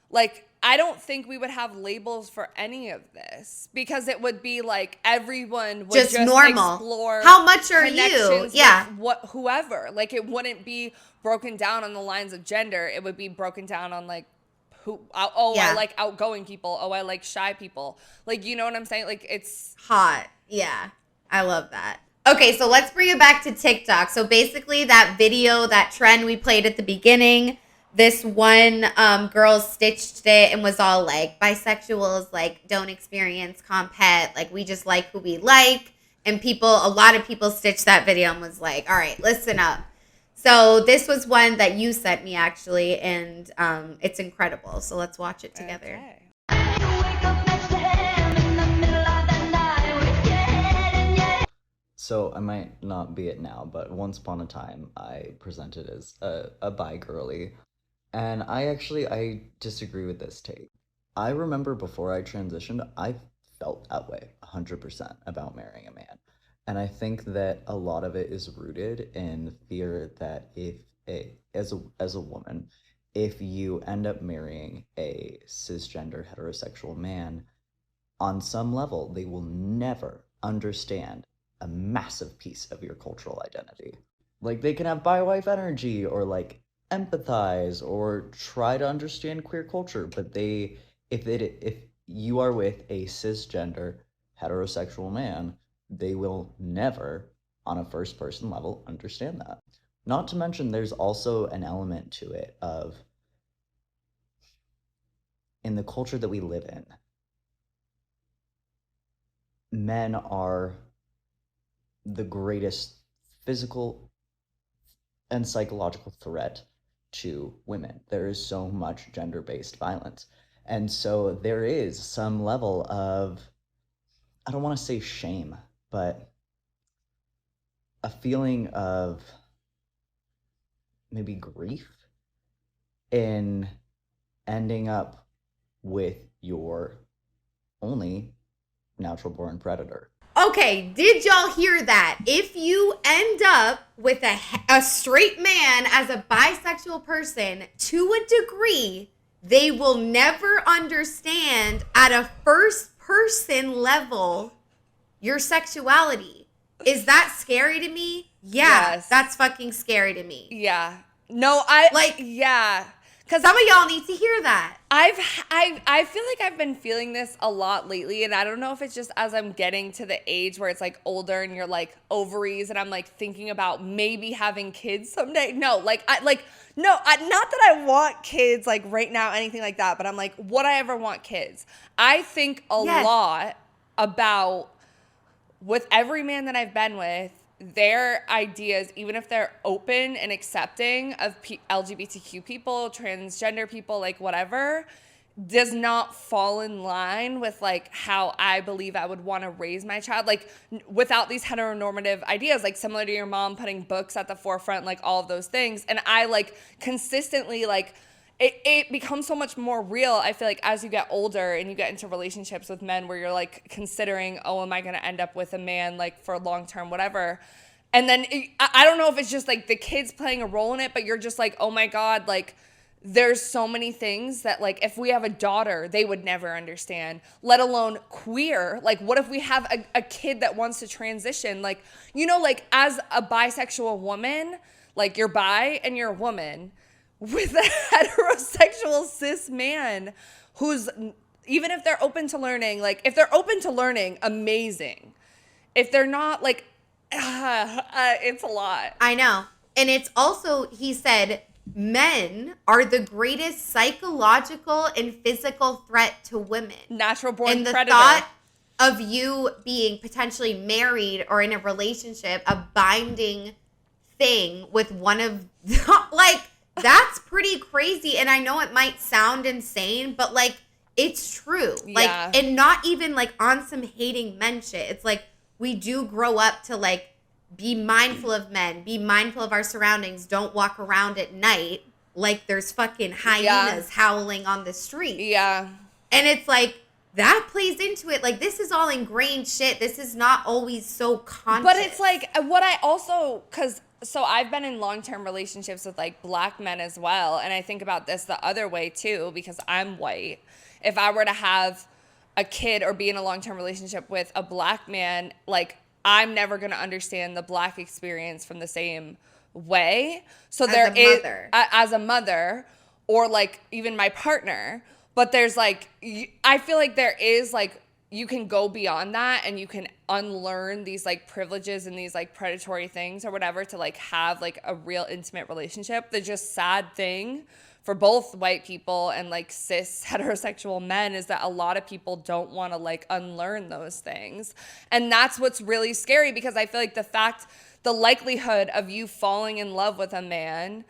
like I don't think we would have labels for any of this, because it would be like everyone would just normal. Explore how much are you? Yeah. With whoever. Like it wouldn't be broken down on the lines of gender. It would be broken down on like I like outgoing people. Oh, I like shy people. Like, you know what I'm saying? Like, it's hot. Yeah. I love that. Okay, so let's bring it back to TikTok. So basically that video, that trend we played at the beginning, this one girl stitched it and was all like, bisexuals like don't experience comphet. Like we just like who we like. And a lot of people stitched that video and was like, all right, listen up. So this was one that you sent me actually, and it's incredible. So let's watch it together. Okay. So I might not be it now, but once upon a time I presented as a bi girly, and I disagree with this take. I remember before I transitioned, I felt that way 100% about marrying a man. And I think that a lot of it is rooted in fear that as a woman, if you end up marrying a cisgender heterosexual man, on some level, they will never understand a massive piece of your cultural identity. Like, they can have bi-wife energy or like empathize or try to understand queer culture, but if you are with a cisgender heterosexual man, they will never, on a first person level, understand that. Not to mention, there's also an element to it of, in the culture that we live in, men are the greatest physical and psychological threat to women. There is so much gender-based violence. And so there is some level of, I don't want to say shame, but a feeling of maybe grief in ending up with your only natural born predator. Okay, did y'all hear that? If you end up with a straight man as a bisexual person, to a degree, they will never understand at a first person level your sexuality. Is that scary to me? Yeah, Yes. that's fucking scary to me. Yeah. No, yeah. Because Some of y'all need to hear that. I feel like I've been feeling this a lot lately, and I don't know if it's just as I'm getting to the age where it's like older and you're like ovaries, and I'm like thinking about maybe having kids someday. No, not that I want kids like right now, anything like that, but I'm like, would I ever want kids? I think a lot about, with every man that I've been with, their ideas, even if they're open and accepting of LGBTQ people, transgender people, like whatever, does not fall in line with like how I believe I would want to raise my child, like without these heteronormative ideas, like similar to your mom putting books at the forefront, like all of those things. And I like consistently like it becomes so much more real, I feel like, as you get older and you get into relationships with men where you're like considering, oh, am I going to end up with a man like for long term, whatever. And then I don't know if it's just like the kids playing a role in it, but you're just like, oh my God, like there's so many things that like if we have a daughter, they would never understand, let alone queer. Like what if we have a kid that wants to transition? Like, you know, like as a bisexual woman, like you're bi and you're a woman, with a heterosexual cis man who's, even if they're open to learning, like if they're open to learning, amazing. If they're not, like, it's a lot. I know. And it's also, he said, men are the greatest psychological and physical threat to women. Natural born and the predator. thought of you being potentially married or in a relationship, a binding thing with one of, like, that's pretty crazy. And I know it might sound insane, but like it's true. Like, Yeah. and not even like on some hating men shit. It's like we do grow up to like be mindful of men, be mindful of our surroundings. Don't walk around at night like there's fucking hyenas howling on the street. Yeah. And it's like that plays into it. Like this is all ingrained shit. This is not always so conscious. But it's like what I also, so I've been in long-term relationships with like black men as well. And I think about this the other way too, because I'm white. If I were to have a kid or be in a long-term relationship with a black man, like I'm never going to understand the black experience from the same way. So as a mother or like even my partner, but there's like, I feel like there is like, you can go beyond that and you can unlearn these like privileges and these like predatory things or whatever to like have like a real intimate relationship. The just sad thing for both white people and like cis heterosexual men is that a lot of people don't want to like unlearn those things. And that's what's really scary, because I feel like the the likelihood of you falling in love with a man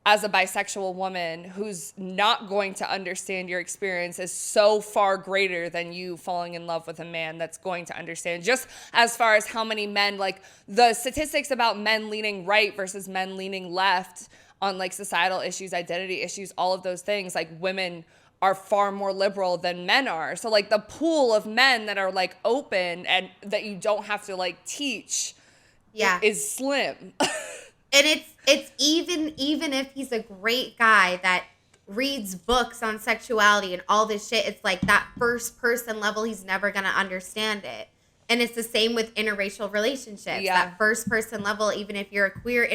as a bisexual woman who's not going to understand your experience is so far greater than you falling in love with a man that's going to understand. Just as far as how many men, like the statistics about men leaning right versus men leaning left on like societal issues, identity issues, all of those things, like women are far more liberal than men are. So like the pool of men that are like open and that you don't have to like teach is slim. And it's even if he's a great guy that reads books on sexuality and all this shit, it's like that first person level, he's never gonna understand it. And it's the same with interracial relationships. Yeah. That first person level, even if you're a queer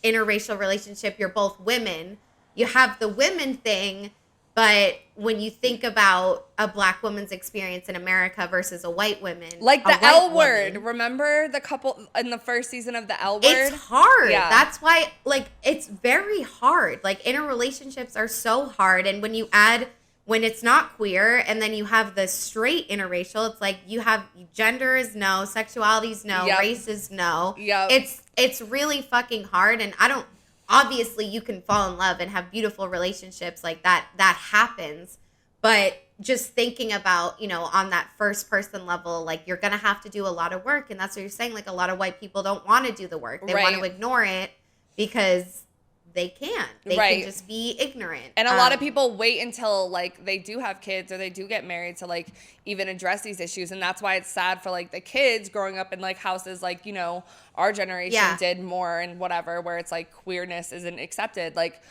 interracial relationship, you're both women, you have the women thing. But when you think about a black woman's experience in America versus a white woman, like the L word, remember the couple in the first season of the L word? It's hard. Yeah. That's why, like, it's very hard. Like, interrelationships are so hard. And when you add, when it's not queer, and then you have the straight interracial, it's like you have gender is no, sexuality is no, race is no. It's really fucking hard. And I don't, obviously you can fall in love and have beautiful relationships like that happens, but just thinking about, you know, on that first person level, like you're gonna have to do a lot of work. And that's what you're saying, like a lot of white people don't want to do the work, they want to ignore it because they can't, they can just be ignorant. And a lot of people wait until like they do have kids or they do get married to like even address these issues. And that's why it's sad for like the kids growing up in like houses like, you know, our generation did more and whatever, where it's like queerness isn't accepted. Like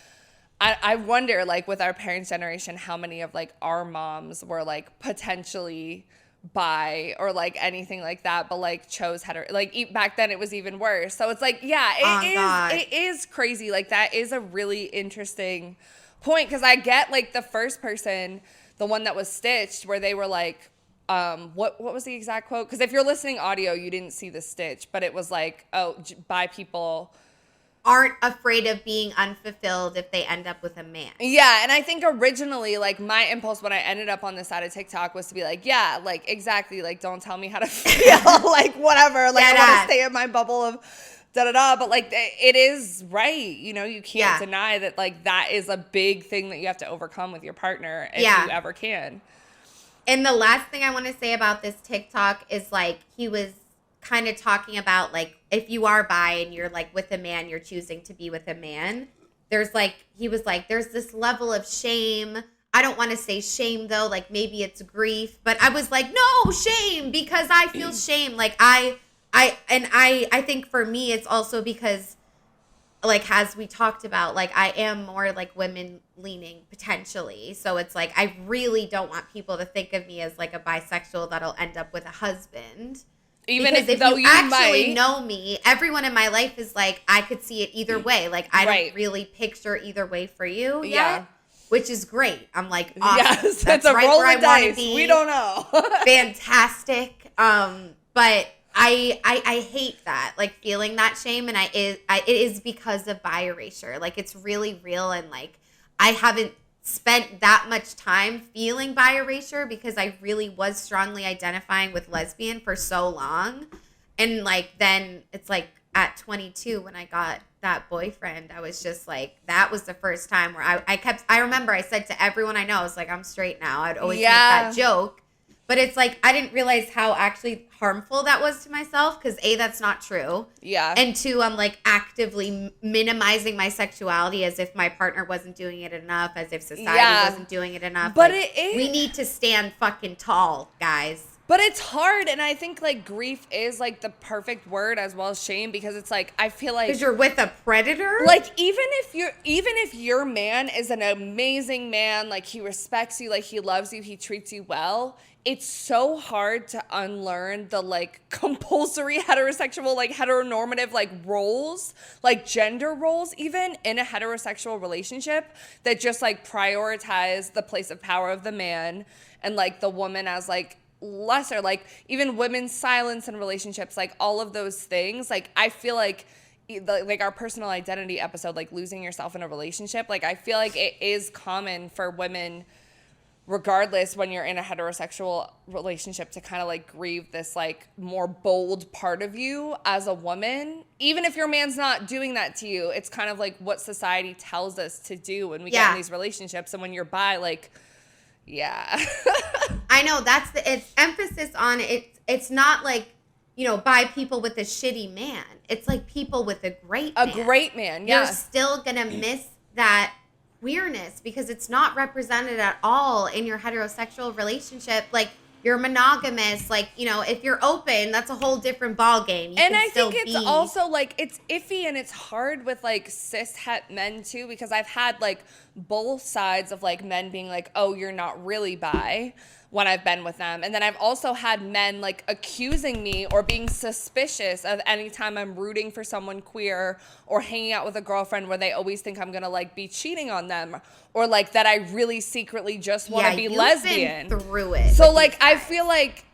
I wonder like with our parents' generation how many of like our moms were like potentially bi or like anything like that, but like chose hetero. Like back then it was even worse. So it's like, it is crazy. Like that is a really interesting point, because I get like the first person, the one that was stitched, where they were like, what was the exact quote? Because if you're listening audio, you didn't see the stitch, but it was like, oh, bi people aren't afraid of being unfulfilled if they end up with a man. Yeah, and I think originally, like, my impulse when I ended up on this side of TikTok was to be like, yeah, like, exactly, like, don't tell me how to feel, like, whatever, like, I want to stay in my bubble of da-da-da, but, like, it is right, you know, you can't deny that, like, that is a big thing that you have to overcome with your partner if you ever can. And the last thing I want to say about this TikTok is, like, he was kind of talking about, like, if you are bi and you're like with a man, you're choosing to be with a man, there's like, he was like, there's this level of shame. I don't want to say shame though, like maybe it's grief, but I was like, no, shame, because I feel shame. Like I think for me, it's also because, like, as we talked about, like I am more like women leaning potentially. So it's like, I really don't want people to think of me as like a bisexual that'll end up with a husband. Even because if you actually know me, everyone in my life is like, I could see it either way. Like, I don't really picture either way for you yet, which is great. I'm like, awesome. Yes, that's a roll of dice. We don't know. Fantastic. But I hate that, like feeling that shame, and it is because of bi erasure. Like, it's really real, and like I haven't spent that much time feeling bi erasure because I really was strongly identifying with lesbian for so long. And like then it's like at 22 when I got that boyfriend, I was just like, that was the first time where I remember I said to everyone I know, I was like, I'm straight now. I'd always make that joke. But it's like, I didn't realize how actually harmful that was to myself, because A, that's not true. Yeah. And two, I'm like actively minimizing my sexuality as if my partner wasn't doing it enough, as if society wasn't doing it enough. But like, we need to stand fucking tall, guys. But it's hard, and I think like grief is like the perfect word as well as shame, because it's like, I feel like, because you're with a predator. Like even if your man is an amazing man, like he respects you, like he loves you, he treats you well, it's so hard to unlearn the like compulsory heterosexual, like heteronormative like roles, like gender roles, even in a heterosexual relationship, that just like prioritize the place of power of the man and like the woman as like lesser, like even women's silence in relationships, like all of those things. Like I feel like our personal identity episode, like losing yourself in a relationship, like I feel like it is common for women regardless, when you're in a heterosexual relationship, to kind of like grieve this like more bold part of you as a woman. Even if your man's not doing that to you, it's kind of like what society tells us to do when we get in these relationships. And when you're bi, like, yeah. I know, it's emphasis on it. It's not like, you know, bi people with a shitty man. It's like people with a great man. A great man, yeah. You're still going to miss that queerness because it's not represented at all in your heterosexual relationship. Like, you're monogamous, like, you know, if you're open, that's a whole different ball game. And I think it's also like, it's iffy and it's hard with like cis het men too, because I've had like both sides of like men being like, oh, you're not really bi when I've been with them. And then I've also had men like accusing me or being suspicious of any time I'm rooting for someone queer or hanging out with a girlfriend, where they always think I'm gonna like be cheating on them, or like that I really secretly just want to be lesbian. Been through it. So like I feel like,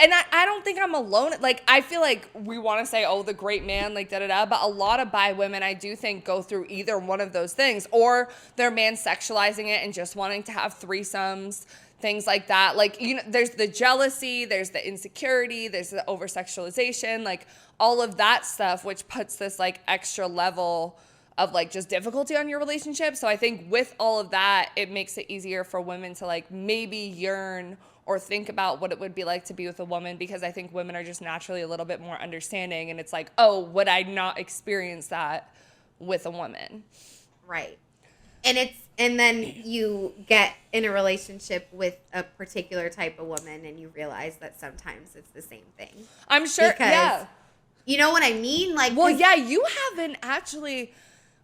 and I don't think I'm alone. Like, I feel like we want to say, oh, the great man, like, da-da-da. But a lot of bi women, I do think, go through either one of those things. Or they're man-sexualizing it and just wanting to have threesomes, things like that. Like, you know, there's the jealousy, there's the insecurity, there's the over-sexualization. Like, all of that stuff, which puts this, like, extra level of, like, just difficulty on your relationship. So I think with all of that, it makes it easier for women to, like, maybe yearn or think about what it would be like to be with a woman, because I think women are just naturally a little bit more understanding, and it's like, oh, would I not experience that with a woman? Right. And then you get in a relationship with a particular type of woman and you realize that sometimes it's the same thing. I'm sure, yeah. You know what I mean? Like, well, yeah, you haven't actually,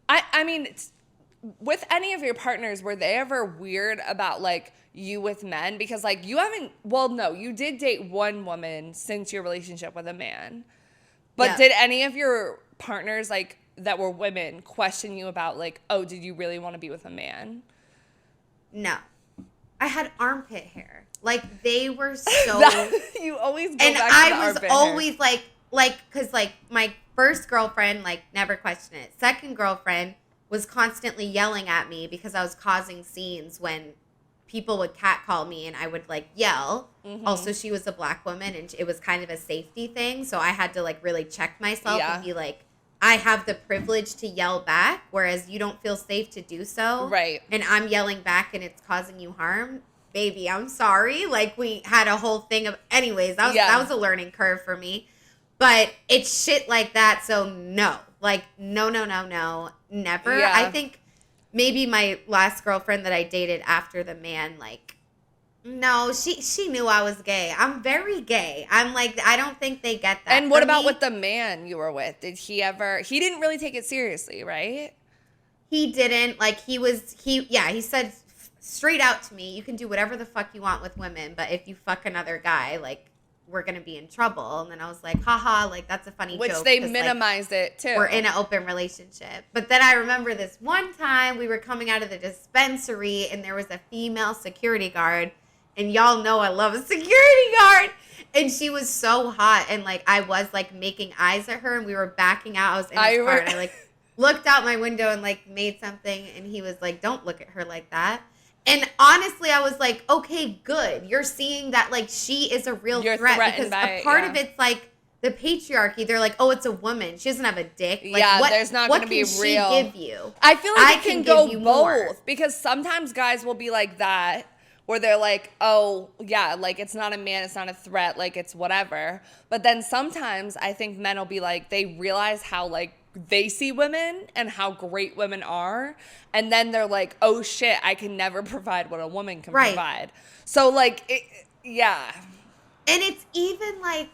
I mean, with any of your partners, were they ever weird about, like, you with men? Because, like, you haven't, well, no, you did date one woman since your relationship with a man. But did any of your partners, like, that were women question you about, like, oh, did you really want to be with a man? No. I had armpit hair. Like, they were so... You always go and back to the armpit hair. I was always, like, because, like, my first girlfriend, like, never questioned it. Second girlfriend was constantly yelling at me because I was causing scenes when people would catcall me and I would, like, yell. Mm-hmm. Also, she was a black woman and it was kind of a safety thing. So I had to, like, really check myself and be like, I have the privilege to yell back, whereas you don't feel safe to do so. Right. And I'm yelling back and it's causing you harm. Baby, I'm sorry. Like, we had a whole thing of, anyways, that was a learning curve for me. But it's shit like that. So no, like, no, never. Yeah. I think maybe my last girlfriend that I dated after the man, like, no, she knew I was gay. I'm very gay. I'm like, I don't think they get that. And what about with the man you were with? Did he didn't really take it seriously, right? He didn't. Like, he said straight out to me, you can do whatever the fuck you want with women, but if you fuck another guy, like, we're going to be in trouble. And then I was like, haha, like, that's a funny joke. Which they minimized, like, it too. We're in an open relationship. But then I remember this one time we were coming out of the dispensary and there was a female security guard. And y'all know I love a security guard. And she was so hot. And, like, I was, like, making eyes at her and we were backing out. I was in his car and I, like, looked out my window and, like, made something. And he was like, don't look at her like that. And honestly, I was like, okay, good. You're seeing that, like, she is a real threat. Because a part of it's, like, the patriarchy. They're like, oh, it's a woman. She doesn't have a dick. Like, there's not going to be real. What can she give you? I feel like it can go both. More. Because sometimes guys will be like that, where they're like, oh, yeah, like, it's not a man, it's not a threat, like, it's whatever. But then sometimes I think men will be like, they realize how, like, they see women and how great women are, and then they're like, oh shit, I can never provide what a woman can provide. So, like, yeah. And it's even like,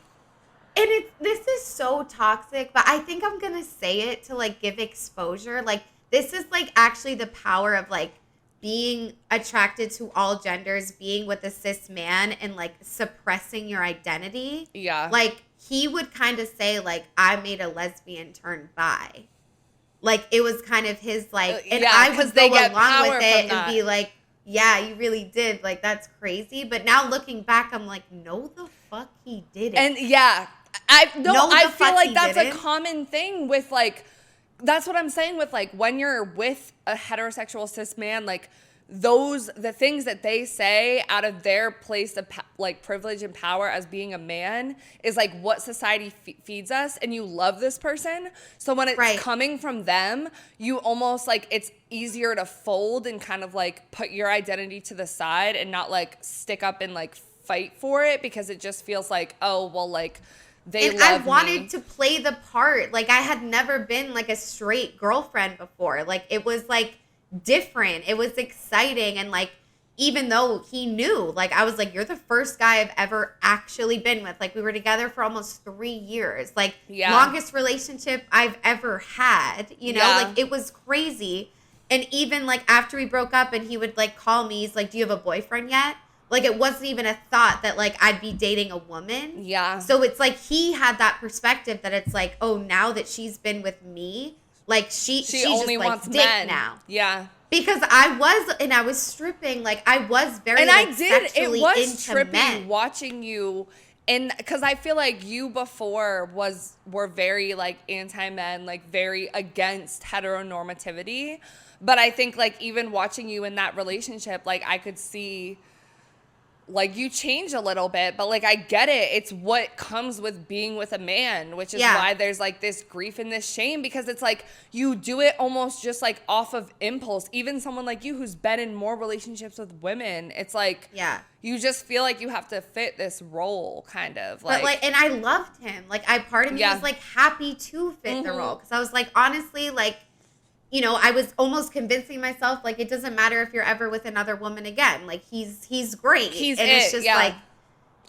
this is so toxic, but I think I'm gonna say it to, like, give exposure. Like, this is, like, actually the power of, like, being attracted to all genders, being with a cis man, and, like, suppressing your identity. Yeah. Like, he would kind of say, like, I made a lesbian turn bi. Like, it was kind of his, like, and I would go along with it and be like, yeah, you really did. Like, that's crazy. But now looking back, I'm like, no, the fuck he didn't. And yeah, I feel like that's a common thing with, like, that's what I'm saying with, like, when you're with a heterosexual cis man, like, the things that they say out of their place of like privilege and power as being a man is like what society feeds us, and you love this person. So when it's coming from them, you almost like it's easier to fold and kind of like put your identity to the side and not like stick up and like fight for it, because it just feels like, oh, well, like they and love I wanted me. to play the part. Like I had never been like a straight girlfriend before. Like it was like different. It was exciting. And like, even though he knew, like I was like, you're the first guy I've ever actually been with. Like we were together for almost 3 years. Like longest relationship I've ever had, you know, like it was crazy. And even like after we broke up and he would like call me, he's like, do you have a boyfriend yet? Like it wasn't even a thought that like I'd be dating a woman. Yeah. So it's like he had that perspective that it's like, oh, now that she's been with me, like she only just wants dick men now. Yeah. Because I was stripping, like I was very, and like, I did. It was tripping men. Watching you, and because I feel like you before were very like anti-men, like very against heteronormativity. But I think like even watching you in that relationship, like I could see. Like you change a little bit, but like I get it. It's what comes with being with a man, which is why there's like this grief and this shame, because it's like you do it almost just like off of impulse. Even someone like you who's been in more relationships with women, it's like you just feel like you have to fit this role, kind of. Like, but like, and I loved him. Like part of me was like happy to fit the role, because I was like, honestly, like. You know, I was almost convincing myself, like, it doesn't matter if you're ever with another woman again. Like, he's great. It's just like,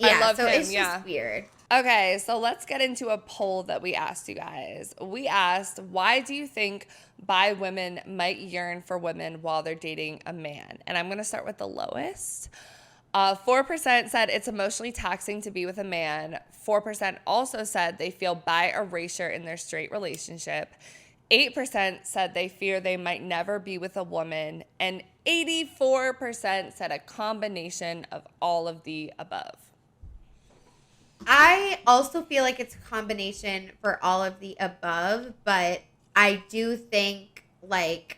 I love him, it's just weird. Okay, so let's get into a poll that we asked you guys. We asked, why do you think bi women might yearn for women while they're dating a man? And I'm going to start with the lowest. 4% said it's emotionally taxing to be with a man. 4% also said they feel bi erasure in their straight relationship. 8% said they fear they might never be with a woman, and 84% said a combination of all of the above. I also feel like it's a combination for all of the above, but I do think like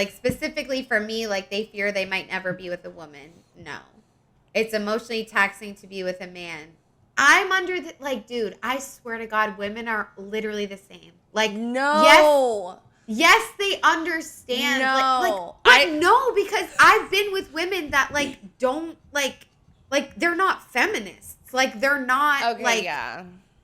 specifically for me, like they fear they might never be with a woman. No. It's emotionally taxing to be with a man. I'm under the, like, dude, I swear to God, women are literally the same. Like, no. Yes, they understand. No. No, because I've been with women that, like, don't, like, they're not feminists. Like, they're not,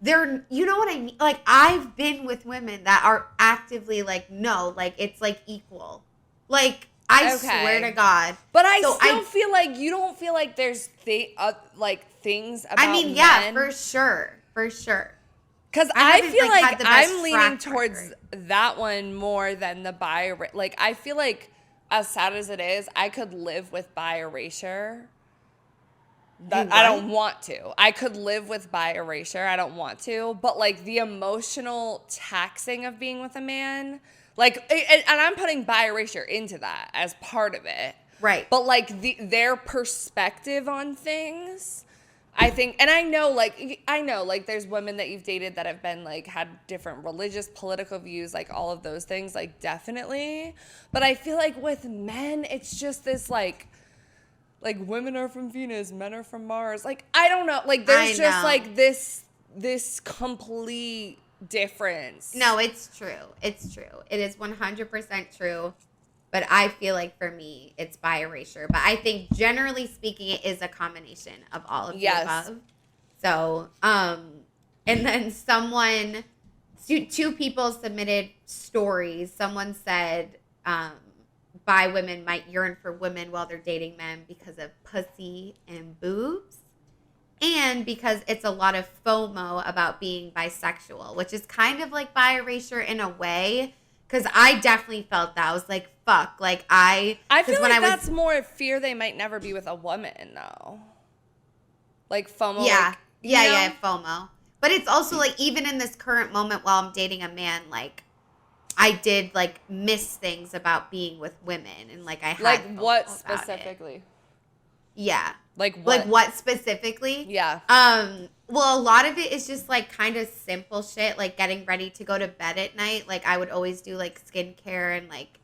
they're, you know what I mean? Like, I've been with women that are actively, like, no, like, it's, like, equal. Like, I swear to God. But I still feel like you don't feel like there's things about men. For sure. Because I feel like I'm leaning towards that one more than the bi. Like, I feel like, as sad as it is, I could live with bi erasure. I don't want to. I could live with bi erasure. I don't want to. But, like, the emotional taxing of being with a man, like, and I'm putting bi erasure into that as part of it. Right. But, like, their perspective on things, I think, and I know, like, there's women that you've dated that have been, like, had different religious, political views, like, all of those things, like, definitely. But I feel like with men, it's just this, like, women are from Venus, men are from Mars. Like, I don't know. Like, there's just, like, this complete difference. No, it's true. It's true. It is 100% true. But I feel like for me, it's bi erasure. But I think generally speaking, it is a combination of all of the above. So, and then two people submitted stories. Someone said bi women might yearn for women while they're dating men because of pussy and boobs. And because it's a lot of FOMO about being bisexual, which is kind of like bi erasure in a way. Because I definitely felt that. I was like, fuck. Like, I feel like that's more fear they might never be with a woman, though. Like, FOMO. Yeah. Yeah, FOMO. But it's also, like, even in this current moment while I'm dating a man, like, I did, like, miss things about being with women. And, like, I had like, FOMO what about specifically? It. Yeah. Like, what? Like, what specifically? Yeah. Well, a lot of it is just, like, kind of simple shit, like getting ready to go to bed at night. Like, I would always do, like, skincare and, like,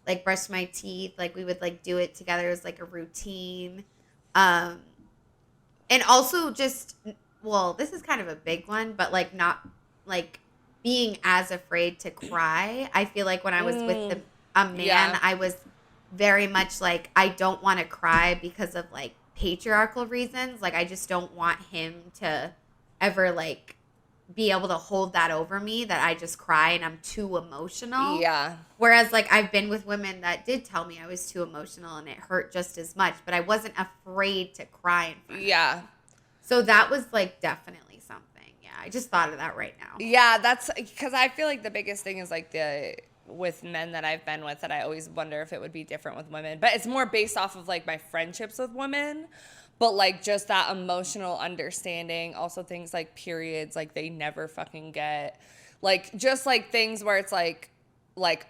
like brush my teeth. Like we would like do it together as like a routine. And also just, well, this is kind of a big one, but like not like being as afraid to cry. I feel like when I was with a man, Yeah. I was very much like, I don't want to cry because of like patriarchal reasons. Like I just don't want him to ever like be able to hold that over me, that I just cry and I'm too emotional. Yeah. Whereas like I've been with women that did tell me I was too emotional and it hurt just as much, but I wasn't afraid to cry in front of Yeah. them. So that was like definitely something. Yeah, I just thought of that right now. Yeah, that's because I feel like the biggest thing is like with men that I've been with, that I always wonder if it would be different with women. But it's more based off of like my friendships with women. But like just that emotional understanding, also things like periods, like they never fucking get. Like just like things where it's like,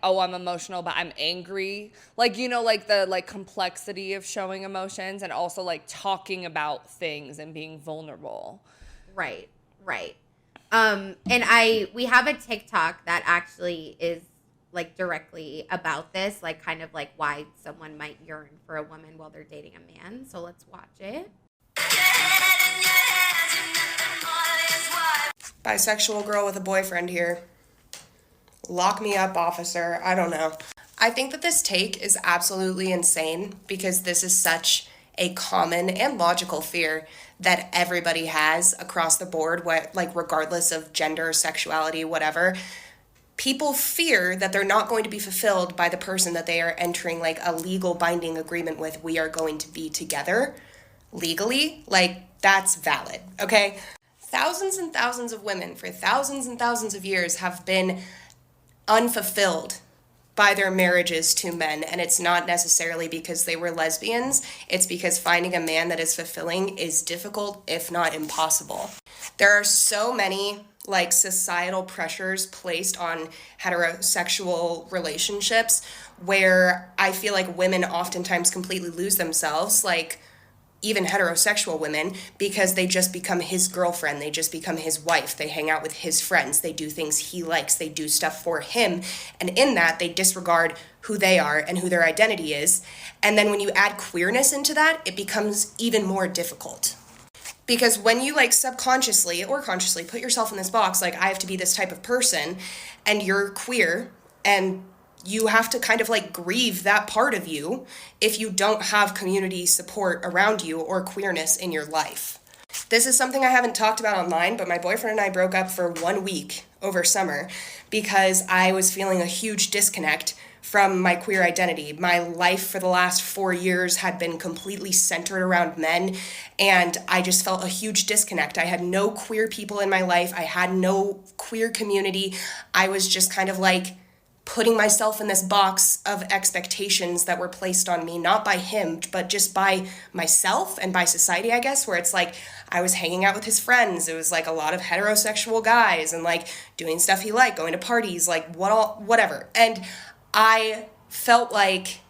oh, I'm emotional but I'm angry, like, you know, like the like complexity of showing emotions, and also like talking about things and being vulnerable. Right. And we have a TikTok that actually is like directly about this, like kind of like why someone might yearn for a woman while they're dating a man. So let's watch it. Bisexual girl with a boyfriend here. Lock me up, officer. I don't know. I think that this take is absolutely insane because this is such a common and logical fear that everybody has across the board, like regardless of gender, sexuality, whatever. People fear that they're not going to be fulfilled by the person that they are entering like a legal binding agreement with. We are going to be together legally. Like, that's valid, okay? Thousands and thousands of women for thousands and thousands of years have been unfulfilled by their marriages to men, and it's not necessarily because they were lesbians. It's because finding a man that is fulfilling is difficult, if not impossible. There are so many like societal pressures placed on heterosexual relationships where I feel like women oftentimes completely lose themselves, like even heterosexual women, because they just become his girlfriend, they just become his wife, they hang out with his friends, they do things he likes, they do stuff for him, and in that they disregard who they are and who their identity is. And then when you add queerness into that, it becomes even more difficult. Because when you like subconsciously or consciously put yourself in this box, like I have to be this type of person, and you're queer, and you have to kind of like grieve that part of you if you don't have community support around you or queerness in your life. This is something I haven't talked about online, but my boyfriend and I broke up for 1 week over summer because I was feeling a huge disconnect from my queer identity. My life for the last 4 years had been completely centered around men, and I just felt a huge disconnect. I had no queer people in my life. I had no queer community. I was just kind of like putting myself in this box of expectations that were placed on me, not by him, but just by myself and by society, I guess, where it's like I was hanging out with his friends. It was like a lot of heterosexual guys and like doing stuff he liked, going to parties, like whatever. And I felt like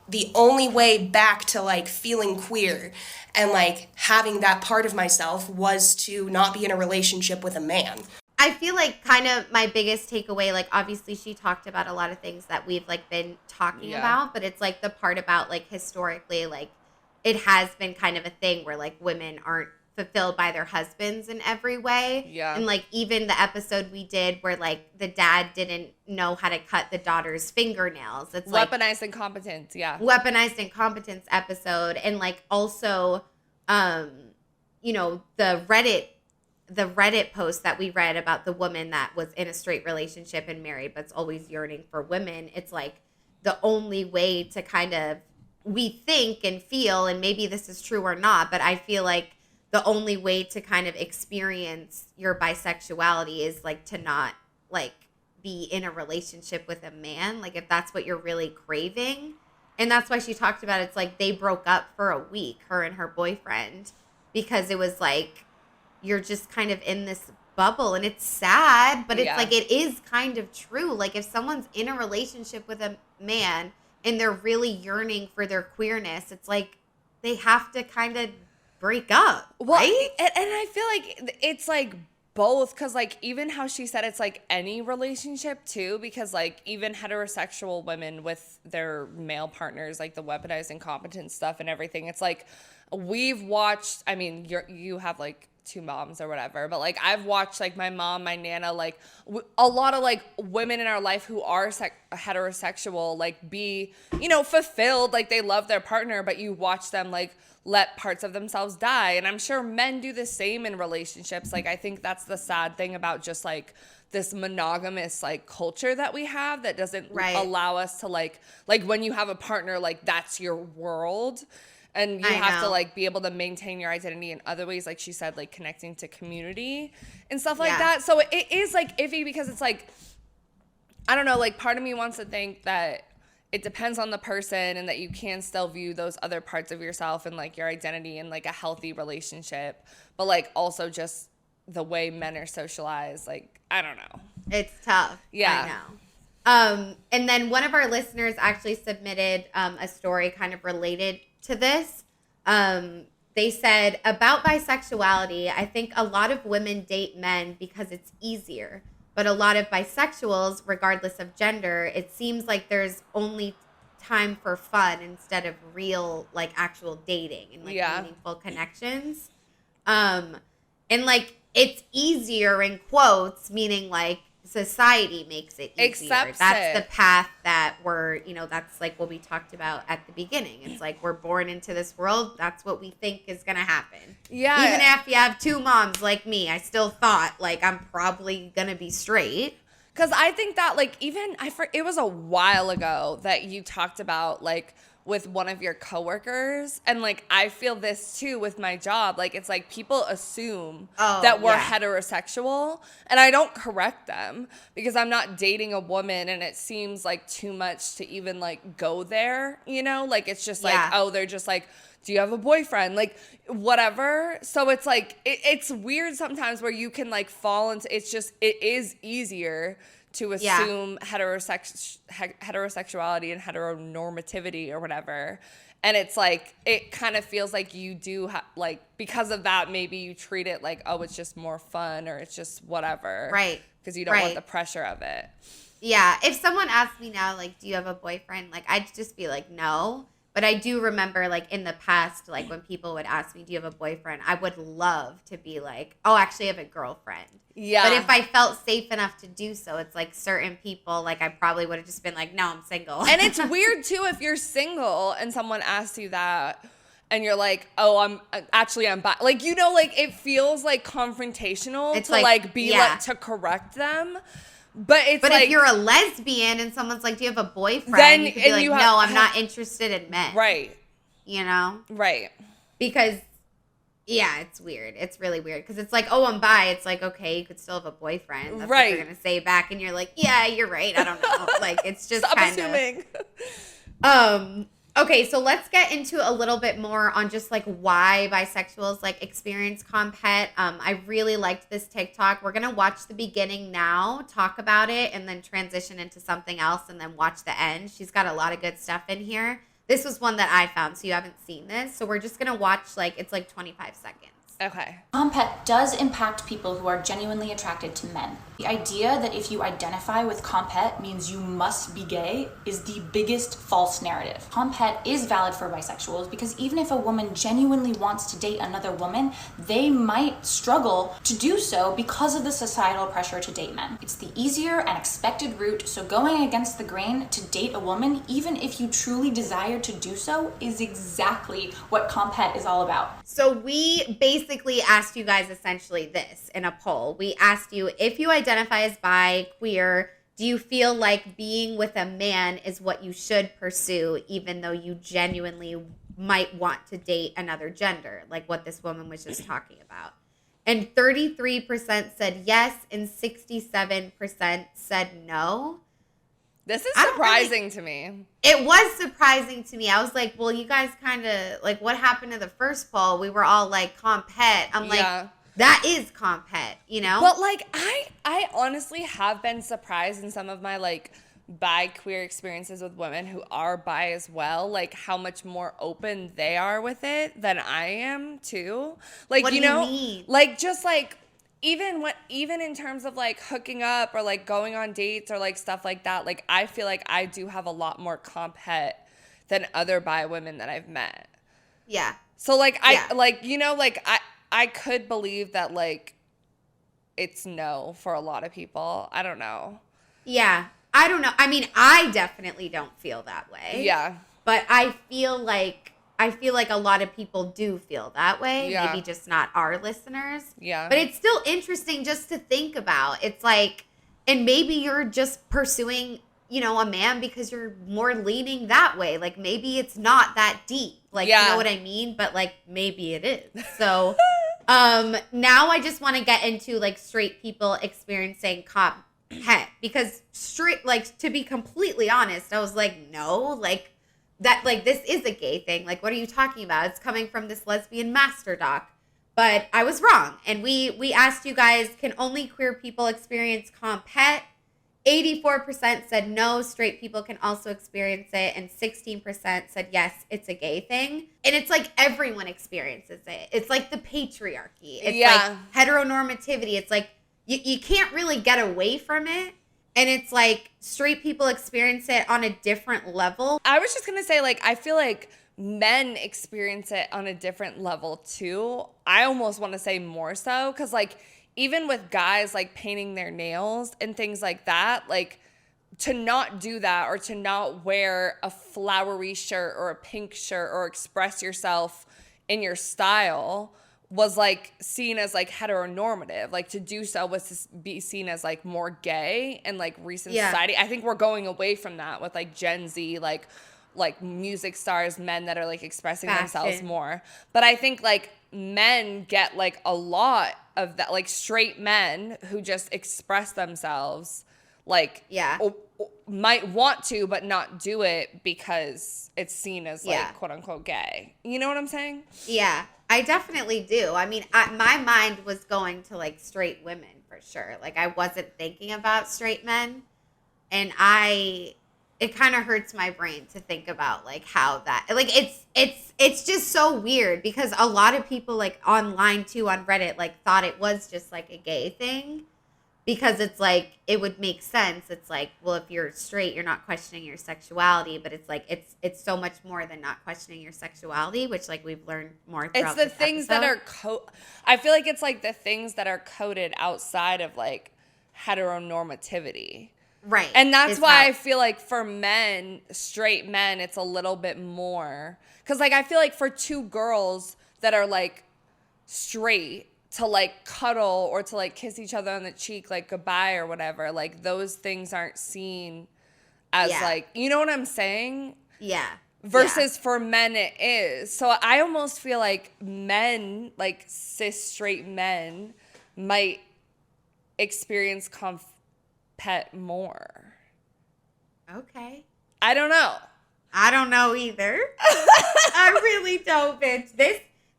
the only way back to like feeling queer and like having that part of myself was to not be in a relationship with a man. I feel like kind of my biggest takeaway, like obviously she talked about a lot of things that we've like been talking about, but it's like the part about like historically, like it has been kind of a thing where like women aren't fulfilled by their husbands in every way. Yeah. And like even the episode we did where like the dad didn't know how to cut the daughter's fingernails. It's like Weaponized incompetence, yeah. weaponized incompetence episode. And like also, you know, the Reddit post that we read about the woman that was in a straight relationship and married but's always yearning for women. It's like the only way to kind of, we think and feel, and maybe this is true or not, but I feel like the only way to kind of experience your bisexuality is like to not like be in a relationship with a man, like if that's what you're really craving. And that's why she talked about it's like they broke up for a week, her and her boyfriend, because it was like you're just kind of in this bubble, and it's sad, but it's like it is kind of true. Like if someone's in a relationship with a man and they're really yearning for their queerness, it's like they have to kind of break up, Well, right? and I feel like it's like both, because like even how she said it's like any relationship too, because like even heterosexual women with their male partners, like the weaponized incompetence stuff and everything, it's like we've watched, I mean, you have like two moms or whatever, but like I've watched like my mom, my nana, like a lot of like women in our life who are heterosexual, like be, you know, fulfilled, like they love their partner, but you watch them like let parts of themselves die. And I'm sure men do the same in relationships. Like I think that's the sad thing about just like this monogamous like culture that we have that doesn't allow us to like when you have a partner, like that's your world. And you have to like be able to maintain your identity in other ways, like she said, like connecting to community and stuff like that. So it is like iffy because it's like, I don't know, like part of me wants to think that it depends on the person and that you can still view those other parts of yourself and like your identity in like a healthy relationship, but like also just the way men are socialized, like I don't know, it's tough. I know. And then one of our listeners actually submitted a story kind of related to this. They said, about bisexuality, I think a lot of women date men because it's easier. But a lot of bisexuals, regardless of gender, it seems like there's only time for fun instead of real, like, actual dating and, like, meaningful connections. And, like, it's easier in quotes, meaning, like, society makes it easier. That's the path that we're, you know, that's, like, what we talked about at the beginning. It's like we're born into this world. That's what we think is going to happen. Yeah. Even if you have two moms like me, I still thought, like, I'm probably going to be straight. Because I think that, like, even, it was a while ago that you talked about, like, with one of your coworkers, and like I feel this too with my job, like it's like people assume that we're heterosexual, and I don't correct them because I'm not dating a woman and it seems like too much to even like go there, you know, like it's just like they're just like, do you have a boyfriend, like whatever. So it's like it's weird sometimes where you can like fall into, it is easier to assume heterosexuality and heteronormativity or whatever. And it's like, it kind of feels like you do, like, because of that, maybe you treat it like, oh, it's just more fun or it's just whatever. Right. Because you don't want the pressure of it. Yeah. If someone asked me now, like, do you have a boyfriend? Like, I'd just be like, no. But I do remember, like, in the past, like, when people would ask me, do you have a boyfriend? I would love to be like, oh, actually, I have a girlfriend. Yeah. But if I felt safe enough to do so, it's like certain people, like, I probably would have just been like, no, I'm single. And it's weird, too, if you're single and someone asks you that and you're like, oh, I'm bi. Like, you know, like, it feels, like, confrontational it's to, like be, like, to correct them. But like, if you're a lesbian and someone's like, do you have a boyfriend? Then, you could be like, no, I'm not interested in men. Right. You know? Right. Because, yeah, it's weird. It's really weird. Because it's like, oh, I'm bi. It's like, okay, you could still have a boyfriend. That's what you're going to say back. And you're like, yeah, you're right. I don't know. Like, it's just kind of. Assuming. Okay, so let's get into a little bit more on just like why bisexuals like experience comphet. I really liked this TikTok. We're gonna watch the beginning now, talk about it, and then transition into something else, and then watch the end. She's got a lot of good stuff in here. This was one that I found, so you haven't seen this. So we're just gonna watch like it's like 25 seconds. Okay. Comphet does impact people who are genuinely attracted to men. The idea that if you identify with comphet means you must be gay is the biggest false narrative. Comphet is valid for bisexuals because even if a woman genuinely wants to date another woman, they might struggle to do so because of the societal pressure to date men. It's the easier and expected route, so going against the grain to date a woman, even if you truly desire to do so, is exactly what comphet is all about. So we basically asked you guys essentially this in a poll. We asked you, if you identify as bi, queer, do you feel like being with a man is what you should pursue, even though you genuinely might want to date another gender, like what this woman was just talking about? And 33% said yes, and 67% said no. This is surprising to me. It was surprising to me. I was like, well, you guys kind of, like, what happened to the first poll? We were all like, comphet. I'm like, that is comphet, you know? But, like, I honestly have been surprised in some of my, like, bi-queer experiences with women who are bi as well, like, how much more open they are with it than I am, too. Like, what do you mean? Like, just, like, even in terms of like hooking up or like going on dates or like stuff like that, like I feel like I do have a lot more comphet than other bi women that I've met. Yeah. So like Yeah. I could believe that like it's no for a lot of people. I don't know. Yeah. I don't know. I mean, I definitely don't feel that way. Yeah. But I feel like a lot of people do feel that way. Yeah. Maybe just not our listeners. Yeah. But it's still interesting just to think about. It's like, and maybe you're just pursuing, a man because you're more leaning that way. Like maybe it's not that deep. Like, you know what I mean? But like maybe it is. So now I just want to get into like straight people experiencing comphet, because straight, like, to be completely honest, I was like, no, like that, like, this is a gay thing. Like, what are you talking about? It's coming from this lesbian master doc. But I was wrong. And we asked you guys, can only queer people experience comphet? 84% said no, straight people can also experience it. And 16% said yes, it's a gay thing. And it's like everyone experiences it. It's like the patriarchy. It's like heteronormativity. It's like you can't really get away from it. And it's like straight people experience it on a different level. I was just going to say, like, I feel like men experience it on a different level too. I almost want to say more so, because like even with guys like painting their nails and things like that, like to not do that or to not wear a flowery shirt or a pink shirt or express yourself in your style was like seen as like heteronormative. Like to do so was to be seen as like more gay in like recent society. I think we're going away from that with like Gen Z, like music stars, men that are like expressing themselves more. But I think like men get like a lot of that, like straight men who just express themselves like might want to but not do it because it's seen as like quote unquote gay. You know what I'm saying? Yeah, I definitely do. I mean, my mind was going to like straight women for sure. Like I wasn't thinking about straight men, and it kind of hurts my brain to think about like how that, like it's just so weird, because a lot of people like online too on Reddit like thought it was just like a gay thing, because it's like it would make sense. It's like, well, if you're straight, you're not questioning your sexuality, but it's like it's so much more than not questioning your sexuality, which like we've learned more throughout it's the things episode. That are I feel like it's like the things that are coded outside of like heteronormativity. Right. And that's why I feel like for men, straight men, it's a little bit more. Because, like, I feel like for two girls that are, like, straight to, like, cuddle or to, like, kiss each other on the cheek, like, goodbye or whatever, like, those things aren't seen as, like, you know what I'm saying? Yeah. Versus for men, it is. So I almost feel like men, like, cis straight men, might experience pet more. Okay. I don't know. I don't know either. I really don't, bitch.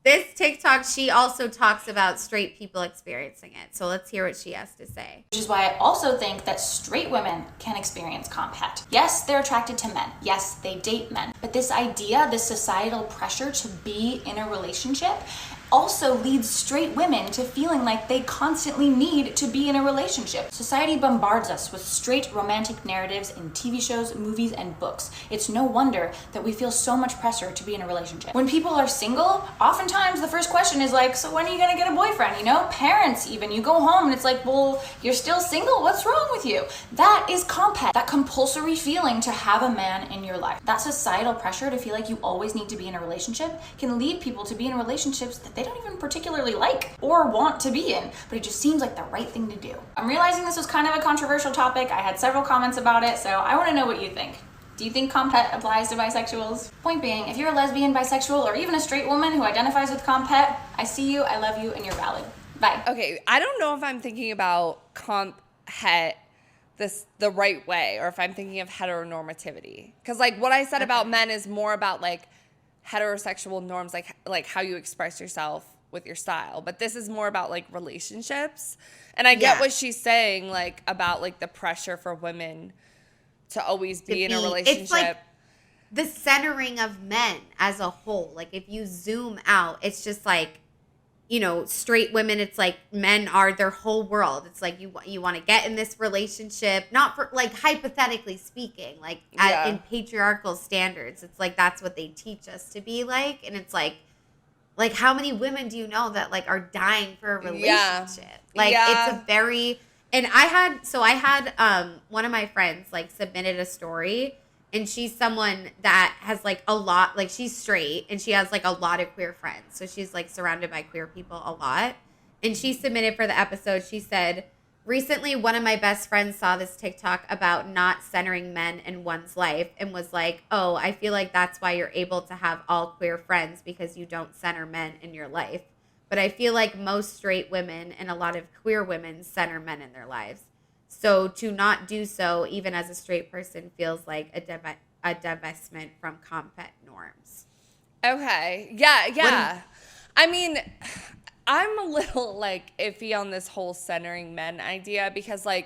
This TikTok, she also talks about straight people experiencing it. So let's hear what she has to say. Which is why I also think that straight women can experience comphet. Yes, they're attracted to men. Yes, they date men. But this idea, this societal pressure to be in a relationship also leads straight women to feeling like they constantly need to be in a relationship. Society bombards us with straight romantic narratives in TV shows, movies, and books. It's no wonder that we feel so much pressure to be in a relationship. When people are single, oftentimes the first question is like, so when are you gonna get a boyfriend? You know, parents even, you go home and it's like, well, you're still single? What's wrong with you? That is comphet, that compulsory feeling to have a man in your life. That societal pressure to feel like you always need to be in a relationship can lead people to be in relationships that they don't even particularly like or want to be in, but it just seems like the right thing to do. I'm realizing this was kind of a controversial topic. I had several comments about it, so I want to know what you think. Do you think comphet applies to bisexuals? Point being, if you're a lesbian, bisexual, or even a straight woman who identifies with comphet, I see you, I love you, and you're valid. Bye. Okay, I don't know if I'm thinking about comphet the right way, or if I'm thinking of heteronormativity. Because like what I said about men is more about like heterosexual norms, like how you express yourself with your style, but this is more about like relationships. And I get what she's saying, like about like the pressure for women to always be in a relationship. It's like the centering of men as a whole. Like if you zoom out, it's just like straight women, it's like men are their whole world. It's like you want to get in this relationship, not for like hypothetically speaking, like in patriarchal standards. It's like that's what they teach us to be like, and it's like how many women do you know that like are dying for a relationship? It's a very and I had one of my friends like submitted a story. And she's someone that has, like, a lot, like, she's straight, and she has, like, a lot of queer friends. So she's, like, surrounded by queer people a lot. And she submitted for the episode, she said, recently one of my best friends saw this TikTok about not centering men in one's life and was like, oh, I feel like that's why you're able to have all queer friends, because you don't center men in your life. But I feel like most straight women and a lot of queer women center men in their lives. So to not do so, even as a straight person, feels like a divestment from Comphet norms. Okay. Yeah. I mean, I'm a little like iffy on this whole centering men idea because I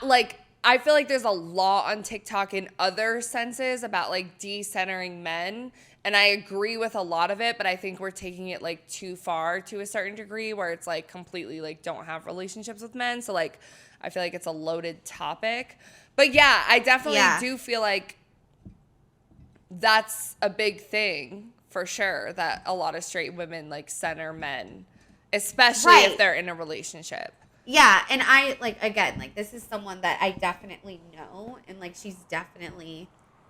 feel like there's a law on TikTok in other senses about like decentering men. And I agree with a lot of it, but I think we're taking it like too far to a certain degree where it's like completely like don't have relationships with men. So like I feel like it's a loaded topic. But yeah, I definitely do feel like that's a big thing for sure, that a lot of straight women like center men, especially if they're in a relationship. Yeah, and I like, again, like this is someone that I definitely know, and like she's definitely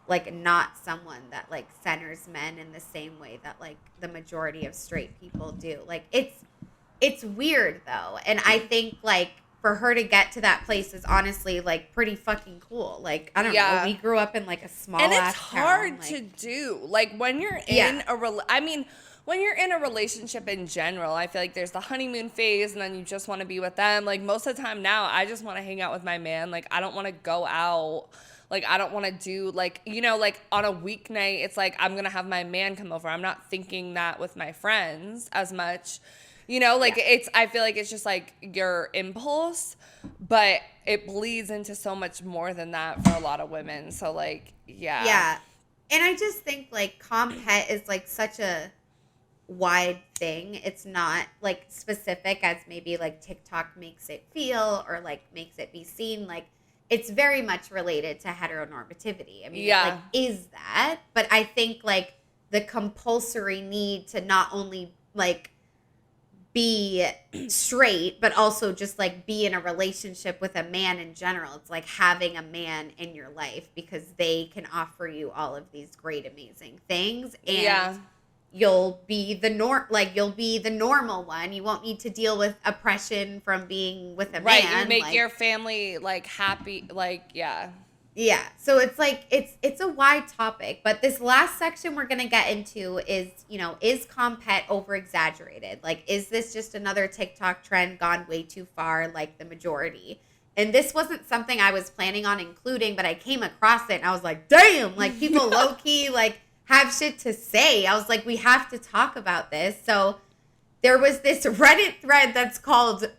like not someone that like centers men in the same way that like the majority of straight people do. Like it's weird though, and I think like for her to get to that place is honestly like pretty fucking cool. Like I don't know, we grew up in like a small and ass it's hard town, to do. Like when you're in when you're in a relationship in general, I feel like there's the honeymoon phase and then you just want to be with them. Like most of the time now, I just want to hang out with my man. Like I don't want to go out. Like I don't want to do like, like on a weeknight, it's like I'm going to have my man come over. I'm not thinking that with my friends as much. I feel like it's just like your impulse, but it bleeds into so much more than that for a lot of women. So like, yeah. Yeah. And I just think like Comphet is like such a wide thing. It's not like specific as maybe like TikTok makes it feel or like makes it be seen. Like it's very much related to heteronormativity. I mean, it like is that, but I think like the compulsory need to not only like be straight, but also just like be in a relationship with a man in general. It's like having a man in your life because they can offer you all of these great, amazing things. And you'll be the you'll be the normal one. You won't need to deal with oppression from being with a man. Right, you make your family like happy, Yeah, so it's like it's a wide topic, but this last section we're gonna get into is is Comphet over-exaggerated? Like, is this just another TikTok trend gone way too far, like the majority? And this wasn't something I was planning on including, but I came across it and I was like, damn, like people low key like have shit to say. I was like, we have to talk about this. So there was this Reddit thread that's called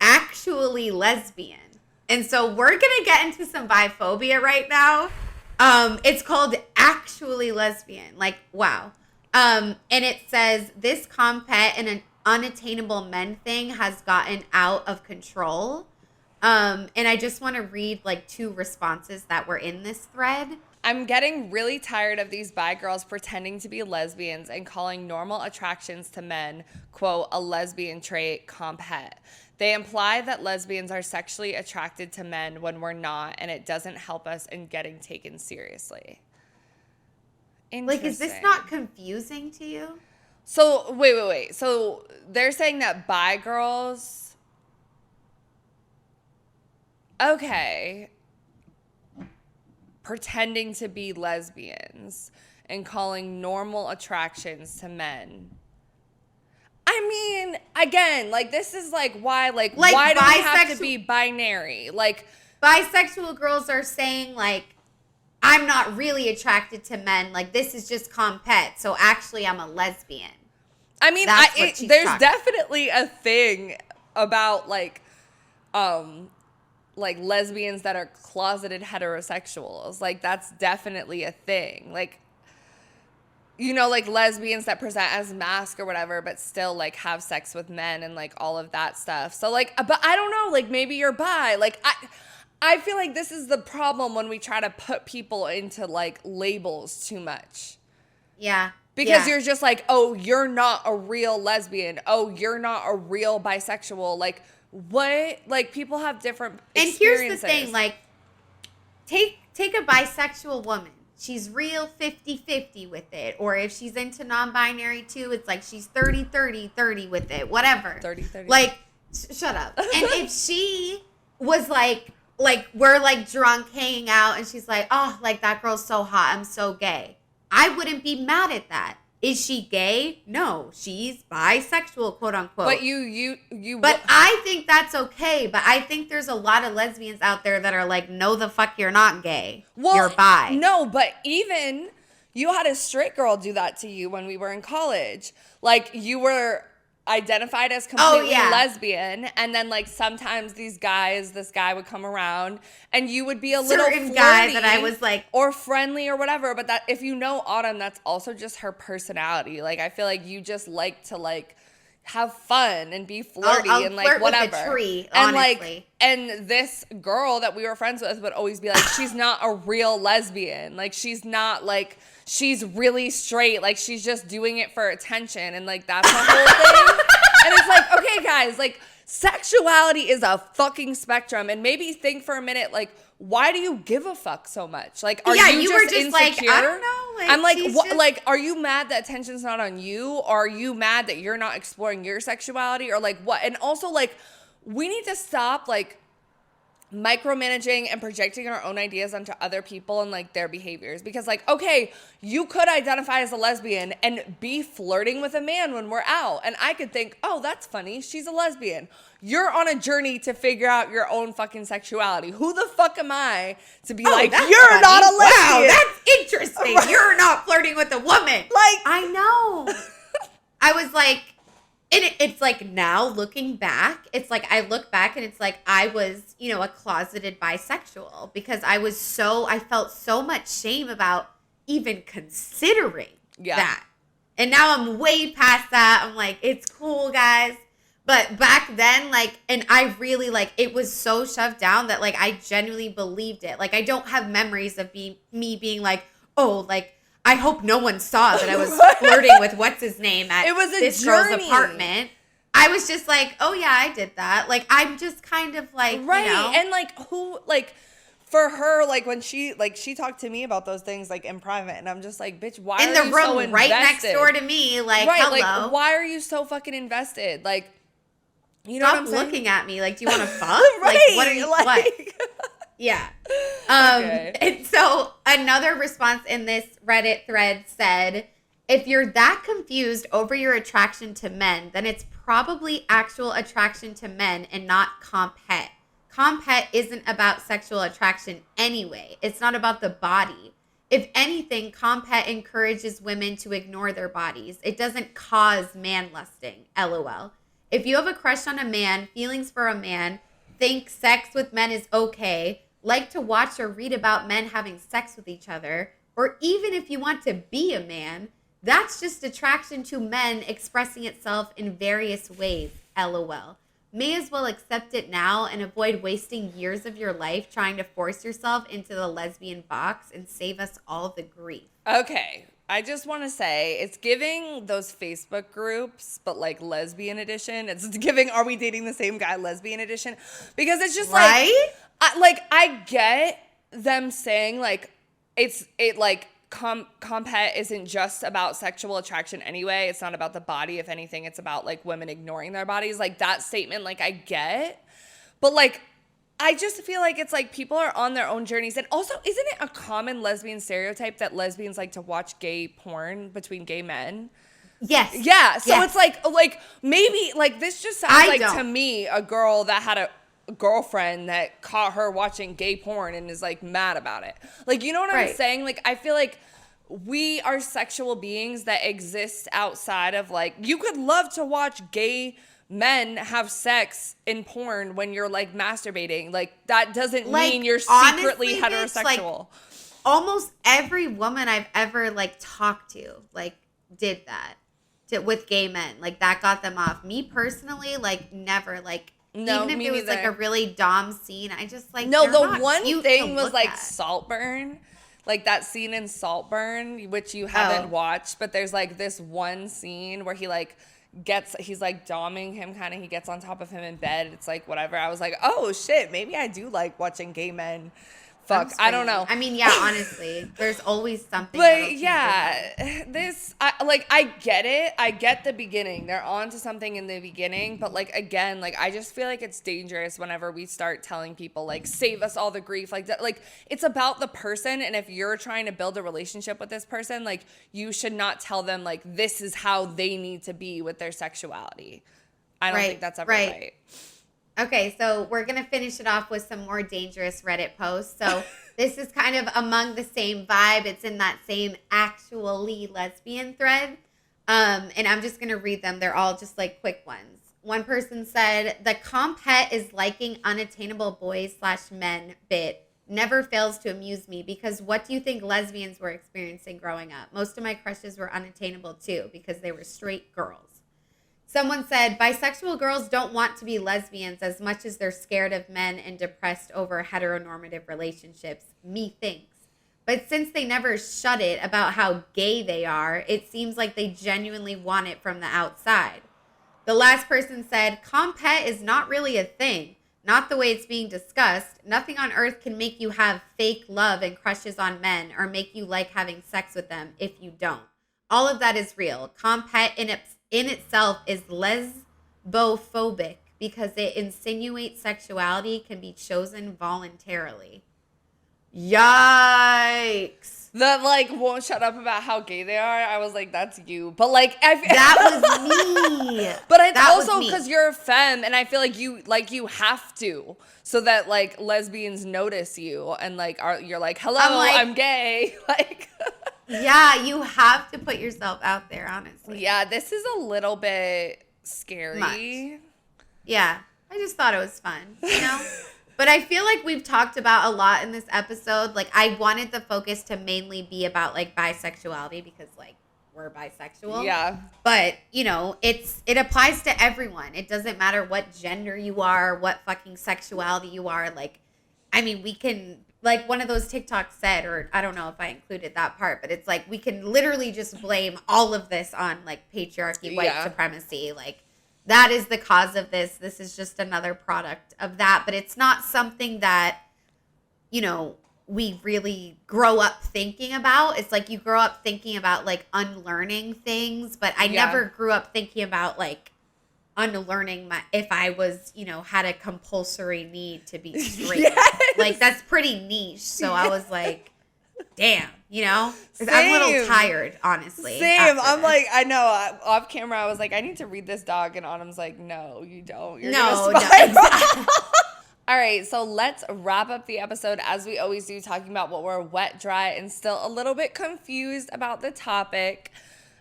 Actually Lesbian. And so we're going to get into some biphobia right now. It's called Actually Lesbian. Like, wow. And it says, this Comphet and an unattainable men thing has gotten out of control. And I just want to read like 2 responses that were in this thread. I'm getting really tired of these bi girls pretending to be lesbians and calling normal attractions to men, quote, a lesbian trait, Comphet. They imply that lesbians are sexually attracted to men when we're not, and it doesn't help us in getting taken seriously. Like, is this not confusing to you? So, wait. So they're saying that bi girls... Okay. Pretending to be lesbians and calling normal attractions to men. I mean, again, like this is like why do we have to be binary? Like bisexual girls are saying like, I'm not really attracted to men. Like this is just Comphet. So actually I'm a lesbian. I mean, there's definitely a thing about like lesbians that are closeted heterosexuals. Like that's definitely a thing. Like, you know, like lesbians that present as masc or whatever, but still like have sex with men and like all of that stuff. So like, but I don't know, like maybe you're bi. Like I feel like this is the problem when we try to put people into like labels too much. Yeah. Because you're just like, oh, you're not a real lesbian. Oh, you're not a real bisexual. Like, what? Like, people have different experiences. And here's the thing, like, take a bisexual woman. She's real 50-50 with it. Or if she's into non-binary too, it's like she's 30-30-30 with it. Whatever. 30-30. Like, shut up. And if she was like, we're like drunk hanging out and she's like, oh, like that girl's so hot. I'm so gay. I wouldn't be mad at that. Is she gay? No, she's bisexual, quote unquote. But But I think that's okay. But I think there's a lot of lesbians out there that are like, no, the fuck, you're not gay. Well, you're bi. No, but even you had a straight girl do that to you when we were in college. Like, you were identified as completely lesbian, and then like sometimes this guy would come around and you would be a little flirty guy that I was like, or friendly or whatever, but that if you know Autumn, that's also just her personality. Like, I feel like you just like to like have fun and be flirty and like flirt whatever. With a tree, and honestly. like, and this girl that we were friends with would always be like, she's not a real lesbian. Like, she's not like, she's really straight. Like, she's just doing it for attention. And like, that's the whole thing. And it's like, okay, guys, like, sexuality is a fucking spectrum. And maybe think for a minute, like, why do you give a fuck so much? Like, are you just insecure? Like, I don't know. Like, I'm like, what? Like, are you mad that attention's not on you? Or are you mad that you're not exploring your sexuality? Or like, what? And also, like, we need to stop, like, micromanaging and projecting our own ideas onto other people and like their behaviors, because like, okay, you could identify as a lesbian and be flirting with a man when we're out, and I could think, oh, that's funny, she's a lesbian. You're on a journey to figure out your own fucking sexuality. Who the fuck am I to be like, you're funny. Not a lesbian? Wow, that's interesting. Right. You're not flirting with a woman. Like, I know. I was like, and it's like, now looking back, it's like I look back and it's like I was, you know, a closeted bisexual, because I felt so much shame about even considering that. And now I'm way past that. I'm like, it's cool, guys. But back then, like, and I really, like, it was so shoved down that, like, I genuinely believed it. Like, I don't have memories of me being like, oh, like, I hope no one saw that I was flirting with what's his name at this girl's apartment. I was just like, oh yeah, I did that. Like, I'm just kind of like, right. You know? And like, who, like, for her, like, when she talked to me about those things, like, in private, and I'm just like, bitch, why are you so invested? In the room right next door to me, like, right, hello. Like, why are you so fucking invested? Like, you know Stop what I'm saying? looking at me. Like, do you want to fuck? Right. Like, what are you, what? Yeah. Okay. And so another response in this Reddit thread said, if you're that confused over your attraction to men, then it's probably actual attraction to men and not comphet. Comphet isn't about sexual attraction anyway. It's not about the body. If anything, comphet encourages women to ignore their bodies. It doesn't cause man lusting. LOL. If you have a crush on a man, feelings for a man, think sex with men is okay, like to watch or read about men having sex with each other, or even if you want to be a man, that's just attraction to men expressing itself in various ways. LOL. May as well accept it now and avoid wasting years of your life trying to force yourself into the lesbian box and save us all the grief. Okay. I just want to say, it's giving those Facebook groups, but like lesbian edition. It's giving, are we dating the same guy, lesbian edition? Because it's just right? I get them saying like, comphet isn't just about sexual attraction anyway. It's not about the body. If anything, it's about like women ignoring their bodies. Like, that statement, like, I get, but like, I just feel like it's like people are on their own journeys. And also, isn't it a common lesbian stereotype that lesbians like to watch gay porn between gay men? Yes. Yeah. So yes. It's like maybe like this just sounds to me a girl that had a girlfriend that caught her watching gay porn and is like mad about it. Like, you know what I'm saying? Like, I feel like we are sexual beings that exist outside of like, you could love to watch gay men have sex in porn when you're like masturbating. Like, that doesn't mean you're secretly honestly, heterosexual. Bitch, like, almost every woman I've ever like talked to like did that with gay men. Like that got them off. Me personally, like never. Like No, even if me it was like neither. a really dom scene, I just like No, they're the not one cute thing to was look like at. Saltburn. Like that scene in Saltburn, which you haven't Oh. watched, but there's like this one scene where he's like doming him kind of, he gets on top of him in bed. It's like whatever. I was like, oh shit, maybe I do like watching gay men. Fuck, I'm I don't know. screaming. I mean, yeah, honestly, there's always something. that'll But change your mind. yeah, I get it. I get the beginning. They're on to something in the beginning, but like again, like I just feel like it's dangerous whenever we start telling people like save us all the grief. Like that, like it's about the person, and if you're trying to build a relationship with this person, like you should not tell them like this is how they need to be with their sexuality. I don't think that's ever right. Okay, so we're going to finish it off with some more dangerous Reddit posts. So this is kind of among the same vibe. It's in that same actually lesbian thread. And I'm just going to read them. They're all just like quick ones. One person said, the Comphet is liking unattainable boys/men bit never fails to amuse me because what do you think lesbians were experiencing growing up? Most of my crushes were unattainable too because they were straight girls. Someone said, bisexual girls don't want to be lesbians as much as they're scared of men and depressed over heteronormative relationships. Methinks. But since they never shut it about how gay they are, it seems like they genuinely want it from the outside. The last person said, Comphet is not really a thing. Not the way it's being discussed. Nothing on earth can make you have fake love and crushes on men or make you like having sex with them if you don't. All of that is real. Comphet in itself is lesbophobic because it insinuates sexuality can be chosen voluntarily. Yikes. That like won't shut up about how gay they are. I was like, that's you. But like that was me. But it's That also was me. because you're a femme, and I feel like you have to, so that like lesbians notice you and like you're like, hello, I'm gay. Like yeah, you have to put yourself out there, honestly. yeah, this is a little bit scary. Much. Yeah, I just thought it was fun, you know? But I feel like we've talked about a lot in this episode. Like, I wanted the focus to mainly be about, like, bisexuality because, like, we're bisexual. Yeah. But, you know, it applies to everyone. It doesn't matter what gender you are, what fucking sexuality you are. Like, I mean, we can, like, one of those TikToks said, or I don't know if I included that part, but it's like we can literally just blame all of this on, like, patriarchy, white supremacy. Like, that is the cause of this. This is just another product of that. But it's not something that, you know, we really grow up thinking about. It's like you grow up thinking about, like, unlearning things. But I never grew up thinking about, like, unlearning if I was, you know, had a compulsory need to be straight. Yes. Like, that's pretty niche. So I was like, damn, you know? Same. I'm a little tired, honestly. Same. I'm like, I know. Off camera, I was like, I need to read this dog. And Autumn's like, no, you don't. You're gonna spy. Exactly. All right, so let's wrap up the episode as we always do, talking about what we're wet, dry, and still a little bit confused about the topic.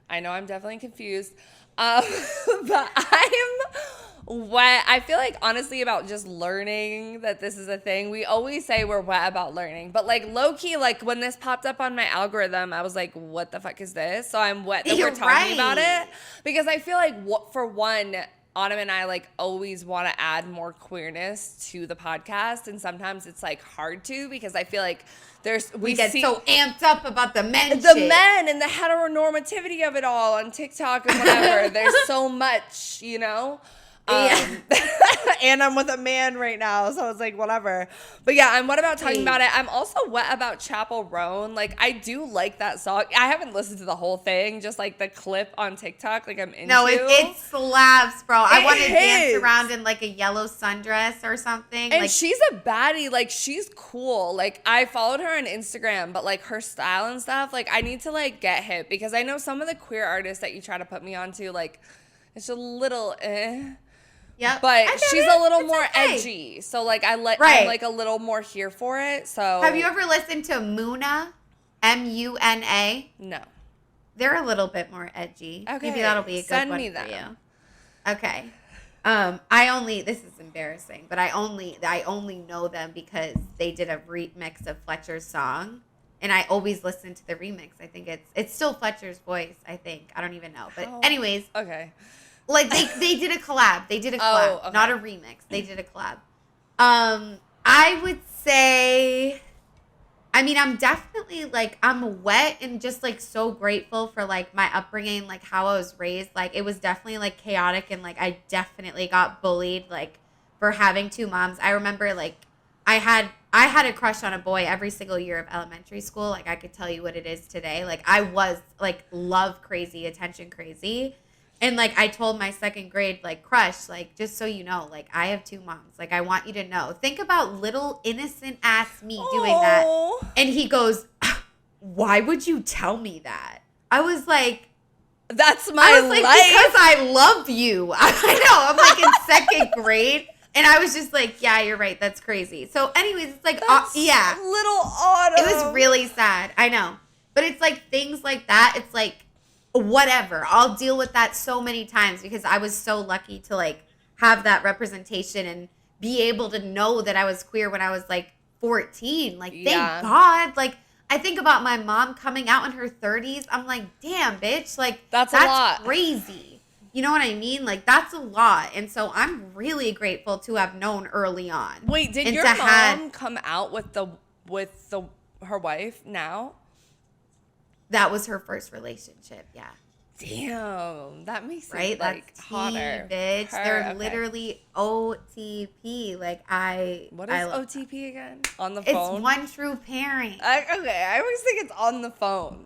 I know I'm definitely confused. But I'm wet. I feel like honestly about just learning that this is a thing. We always say we're wet about learning, but like low key, like when this popped up on my algorithm, I was like, what the fuck is this? So I'm wet that we're talking about it because I feel like for one, Autumn and I like always want to add more queerness to the podcast, and sometimes it's like hard to because I feel like we get so amped up about the men and the heteronormativity of it all on TikTok and whatever. There's so much, you know. And I'm with a man right now, so it's like whatever. But yeah, I'm wet about talking about it. I'm also wet about Chappelle Roan. Like I do like that song. I haven't listened to the whole thing, just like the clip on TikTok. Like I'm into. No, it slaps, bro. I want to dance around in like a yellow sundress or something. And like, she's a baddie. Like she's cool. Like I followed her on Instagram, but like her style and stuff. Like I need to like get hip because I know some of the queer artists that you try to put me onto. Like it's a little Yep. But she's a little more okay. edgy. So like I'm like a little more here for it. So have you ever listened to Muna? Muna? No. They're a little bit more edgy. Okay. Maybe that'll be a good one for you. Okay. This is embarrassing, but I only know them because they did a remix of Fletcher's song. And I always listen to the remix. I think it's still Fletcher's voice, I think. I don't even know. But anyways. Okay. Like they did a collab. They did a collab. Okay. Not a remix. They did a collab. I would say, I mean, I'm definitely like, I'm wet and just like so grateful for like my upbringing, like how I was raised. Like it was definitely like chaotic and like I definitely got bullied like for having two moms. I remember like I had a crush on a boy every single year of elementary school. Like I could tell you what it is today. Like I was like love crazy, attention crazy. And like I told my second grade like crush, like just so you know, like I have two moms. Like I want you to know. Think about little innocent ass me doing that. And he goes, "Why would you tell me that?" I was like, "That's my life." Because I love you. I know. I'm like in second grade. And I was just like, yeah, you're right. That's crazy. So anyways, it's like, yeah. Little Autumn. It was really sad. I know. But it's like things like that. It's like, whatever. I'll deal with that so many times because I was so lucky to like have that representation and be able to know that I was queer when I was like 14. Like, thank God. Like, I think about my mom coming out in her 30s. I'm like, damn, bitch. Like, that's a lot. Crazy. You know what I mean? Like, that's a lot. And so I'm really grateful to have known early on. Wait, did your mom come out with her wife now? That was her first relationship, yeah. Damn, that makes right? it like That's hotter. Bitch. They're literally OTP. Like what is OTP again? On the phone? It's one true pairing. Okay, I always think it's on the phone.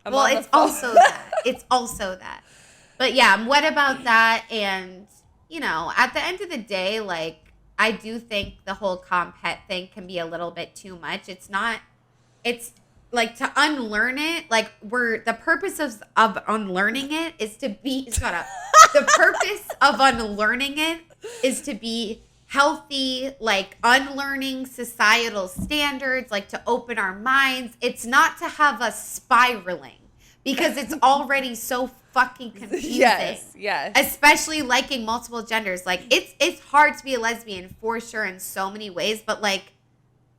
It's also that. It's also that. But yeah, what about that? And, you know, at the end of the day, like, I do think the whole Comphet thing can be a little bit too much. It's like to unlearn it. Like the purpose of unlearning it is to be, shut up. The purpose of unlearning it is to be healthy, like unlearning societal standards, like to open our minds. It's not to have us spiraling because it's already so fucking confusing. Yes. Especially liking multiple genders. Like it's hard to be a lesbian for sure in so many ways, but like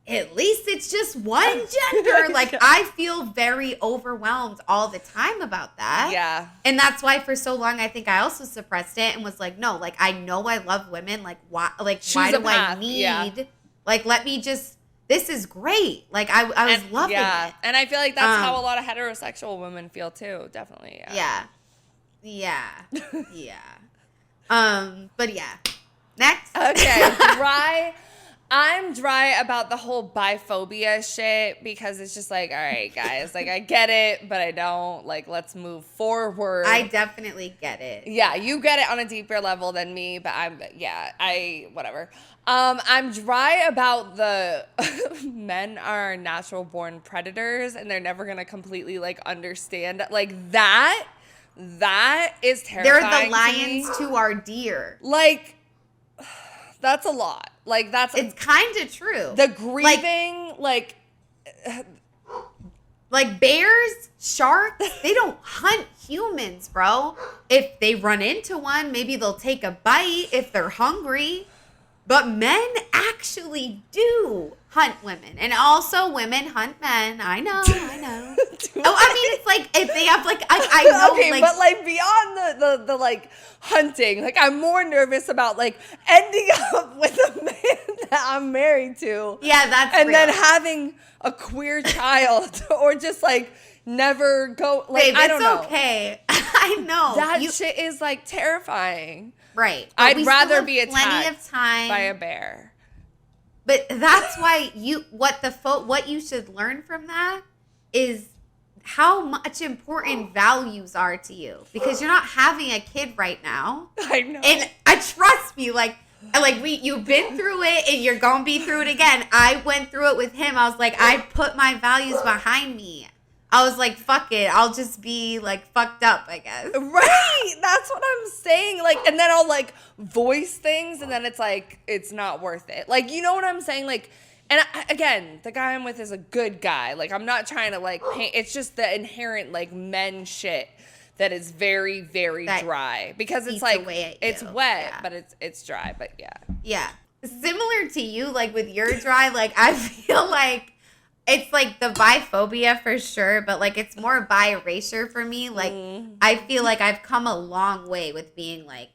at least it's just one gender. Like I feel very overwhelmed all the time about that. Yeah. And that's why for so long I think I also suppressed it and was like, no, like I know I love women. Like why do I need like let me just this is great. Like I was loving it. And I feel like that's how a lot of heterosexual women feel too, definitely. Yeah. But yeah. Next. Okay. I'm dry about the whole biphobia shit because it's just like, all right, guys, like I get it, but I don't. Like, let's move forward. I definitely get it. Yeah, you get it on a deeper level than me, but whatever. I'm dry about the men are natural born predators and they're never gonna completely like understand like that. That is terrifying. They're the lions to our deer. Like, that's a lot. Like, it's kind of true. The grieving, like bears, sharks, they don't hunt humans, bro. If they run into one, maybe they'll take a bite if they're hungry. But men actually do hunt women. And also women hunt men. I know. I mean, it's like if they have like, I know. Okay, but like beyond the like hunting, like I'm more nervous about like ending up with a man that I'm married to. Yeah, that's and real. then having a queer child or just like never go. Like, Babe, I don't know. It's okay. I know. That shit is like terrifying. Right. I'd rather be plenty of attacked time by a bear. But that's why what you should learn from that is how much important values are to you because you're not having a kid right now. I know. And I trust me, you've been through it and you're gonna be through it again. I went through it with him. I was like, I put my values behind me. I was like, fuck it. I'll just be like fucked up, I guess. Right. That's what I'm saying. Like, and then I'll like voice things and then it's like, it's not worth it. Like, you know what I'm saying? Like, and again, the guy I'm with is a good guy. Like, I'm not trying to like paint. It's just the inherent like men shit that is very, very dry because it's like, it's wet, but it's dry. But yeah. Yeah. Similar to you, like with your dry, like I feel like it's like the biphobia for sure, but like it's more bi erasure for me. Like I feel like I've come a long way with being like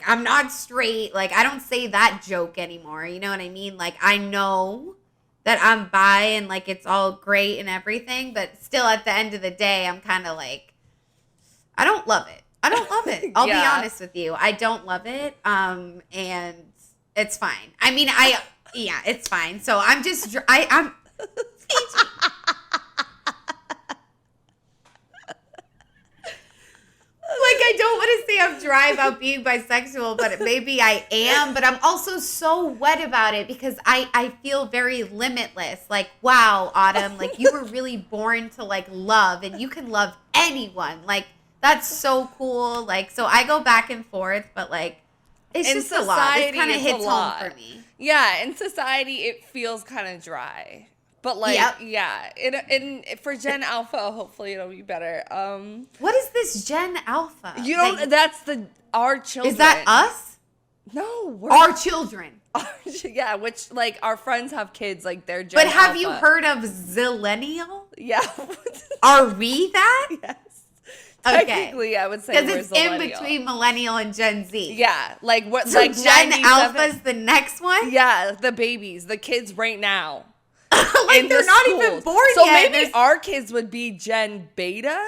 I'm not straight. Like I don't say that joke anymore. You know what I mean? Like I know that I'm bi and like it's all great and everything, but still at the end of the day, I'm kind of like, I don't love it. I don't love it. I'll be honest with you. I don't love it. And it's fine. I mean, yeah, it's fine. So I'm just, I'm, like, I don't want to say I'm dry about being bisexual, but maybe I am. But I'm also so wet about it because I feel very limitless. Like, wow, Autumn, like you were really born to like love and you can love anyone. Like, that's so cool. Like, so I go back and forth, but like, it's just a lot. It kind of hits home for me. Yeah, in society, it feels kind of dry. But like, yeah, for Gen Alpha, hopefully it'll be better. What is this Gen Alpha? You don't. That's our children. Is that us? No, we're our children. Yeah, which like our friends have kids, like they're Gen But have Alpha. you heard of Zillennial? Yeah. Are we that? Yes. Okay. Technically, I would say we're because it's in between millennial and Gen Z. Yeah, like what? So like Gen 97? Alpha's the next one. Yeah, the babies, the kids right now. Like they're not even born so yet. So maybe our kids would be Gen Beta.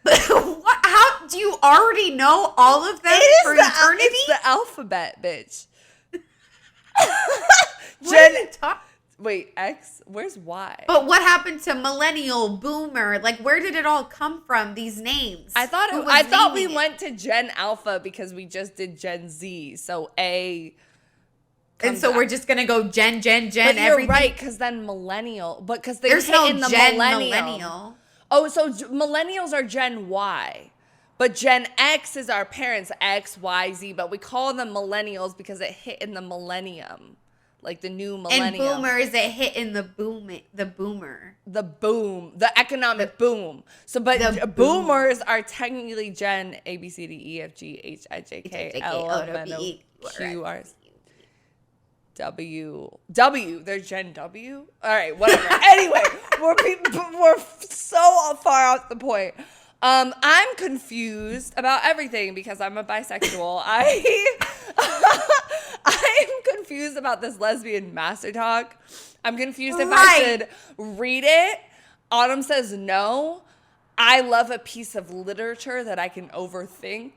What? How do you already know all of them for eternity? It's the alphabet, bitch. Wait, X? Where's Y? But what happened to millennial, boomer? Like, where did it all come from? These names. I thought we went to Gen Alpha because we just did Gen Z. So A. And so we're just gonna go Gen, but everything. You're right, because then millennial. But because there's no in the Gen millennial. Oh, so millennials are Gen Y. But Gen X is our parents, X, Y, Z. But we call them millennials because it hit in the millennium. Like the new millennium. And boomers, it hit in the boomer. The boom. The economic boom. So, but boomers are technically Gen A, B, C, D, E, F, G, H, I, J, K, L, M, N, O, Q, R, S, W. They're Gen W? All right, whatever. Anyway, we're so far off the point. I'm confused about everything because I'm a bisexual. I'm confused about this lesbian master talk. I'm confused if I should read it. Autumn says no. I love a piece of literature that I can overthink.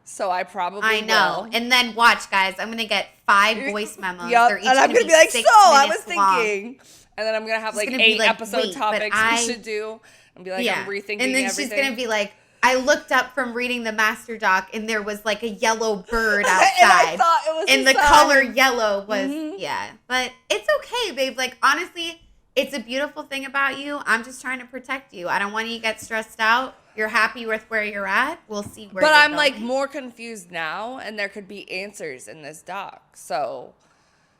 So I probably will. And then watch, guys. I'm going to get 5 voice memos. Yep. They're each and I'm going to be like, so I was long. thinking. And then I'm going to have like 8 episode topics we should do. And be like, I'm rethinking And then everything. she's going to be like, I looked up from reading the master doc and there was like a yellow bird outside. And I thought it was and the color yellow was, yeah. But it's okay, babe. Like, honestly, it's a beautiful thing about you. I'm just trying to protect you. I don't want you to get stressed out. You're happy with where you're at. We'll see where But I'm going. like more confused now, and there could be answers in this doc. So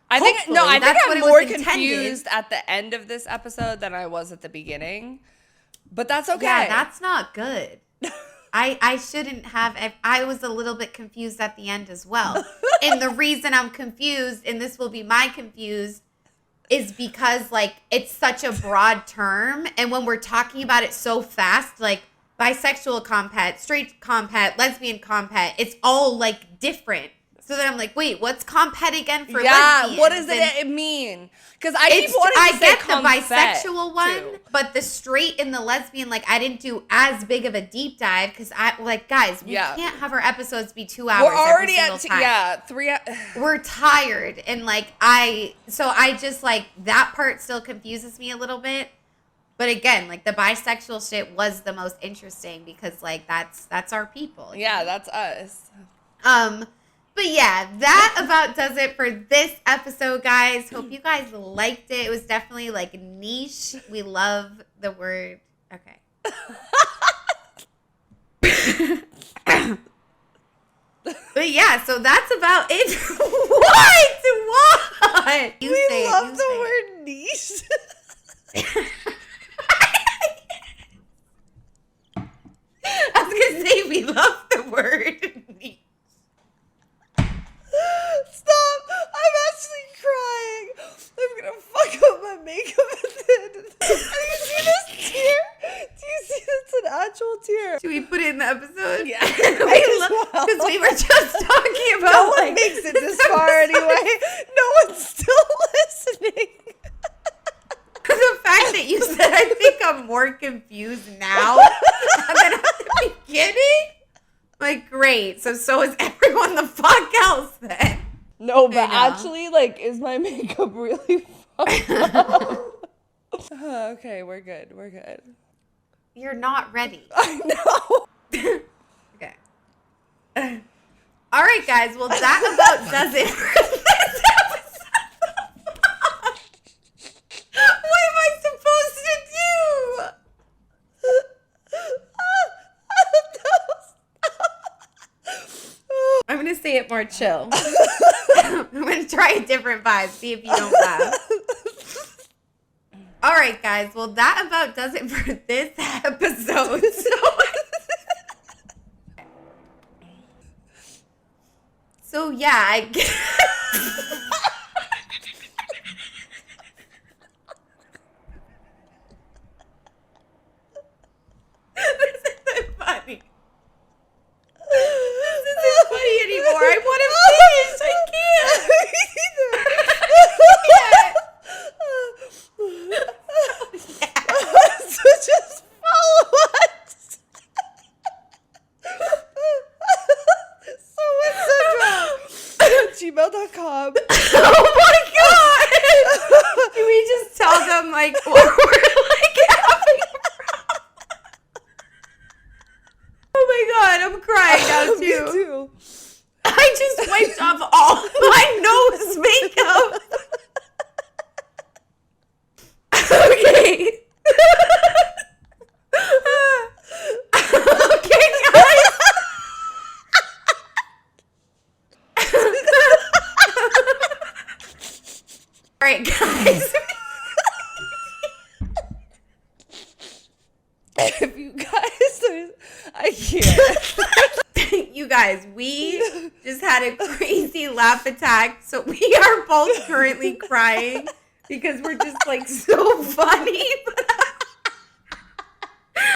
I think I'm more confused at the end of this episode than I was at the beginning. But that's okay. Yeah, that's not good. I shouldn't have. I was a little bit confused at the end as well. And the reason I'm confused, and this will be my confused, is because like it's such a broad term, and when we're talking about it so fast, like bisexual comphet, straight comphet, lesbian comphet, it's all like different. So then I'm like, wait, what's comphet again for lesbians? Yeah, what does it mean? Because I keep wanting to say the bisexual one, but the straight and the lesbian, like I didn't do as big of a deep dive because guys, we can't have our episodes be 2 hours. We're already at 3. We're tired, and like I just like that part still confuses me a little bit. But again, like the bisexual shit was the most interesting because like that's our people. Yeah, that's us. But yeah, that about does it for this episode, guys. Hope you guys liked it. It was definitely like niche. We love the word. Okay. But yeah, so that's about it. What? We love the word niche. I was going to say we love the word niche. Stop! I'm actually crying. I'm gonna fuck up my makeup at the end of this. makes it this far anyway. No one's still listening. The fact that you said I think I'm more confused now than at the beginning. Like, great. So is everyone the fuck else then. No, but actually, like, is my makeup really fucked up? Okay, we're good. We're good. You're not ready. I know. Okay. All right, guys. Well, that about does it for this episode. What am I supposed to do? I'm going to say it more chill. I'm going to try a different vibe. See if you don't laugh. All right, guys. Well, that about does it for this episode. So yeah, I guess. This isn't funny. This isn't funny anymore. I want to finish. I can't. So just follow us. gmail.com. Oh my god! Can we just tell them like what we're like having? Oh my god, I'm crying now too. Me too. I just wiped off all my nose makeup. Okay. Okay, guys. All right, guys. If you guys, I can't. You guys, we just had a crazy laugh attack, so we are both currently crying because we're just like so funny.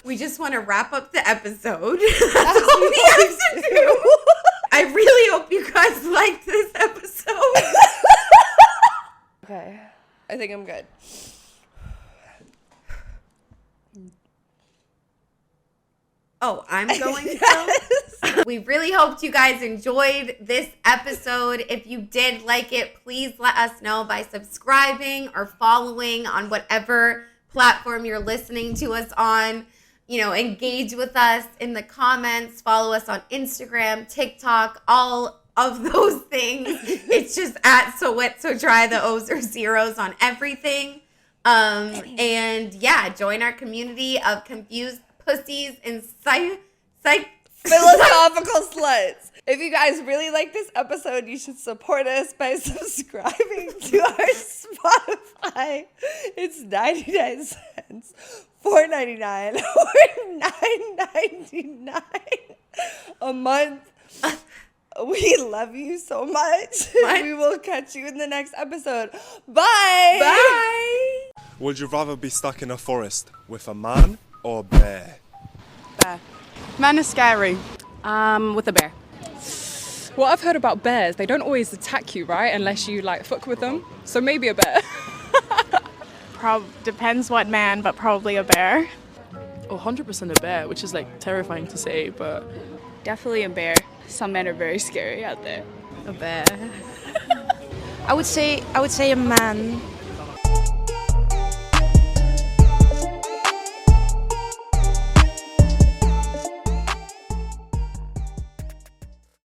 We just want to wrap up the episode. That's all we have to do. I really hope you guys liked this episode. Okay, I think I'm good. Oh, I'm going to. We really hoped you guys enjoyed this episode. If you did like it, please let us know by subscribing or following on whatever platform you're listening to us on. You know, engage with us in the comments. Follow us on Instagram, TikTok, all of those things. It's just at So Wet So Dry. The O's are zeros on everything. And yeah, join our community of confused pussies and philosophical sluts. If you guys really like this episode, you should support us by subscribing to our Spotify. It's 99 cents, $4.99, or $9.99 a month. We love you so much. We will catch you in the next episode. Bye. Bye. Would you rather be stuck in a forest with a man or a bear? Bear. Man is scary. With a bear. What I've heard about bears, they don't always attack you, right? Unless you like fuck with them. So maybe a bear. Depends what man, but probably a bear. Oh, 100% a bear, which is like terrifying to say, but Definitely a bear. Some men are very scary out there. a bear. I would say a man.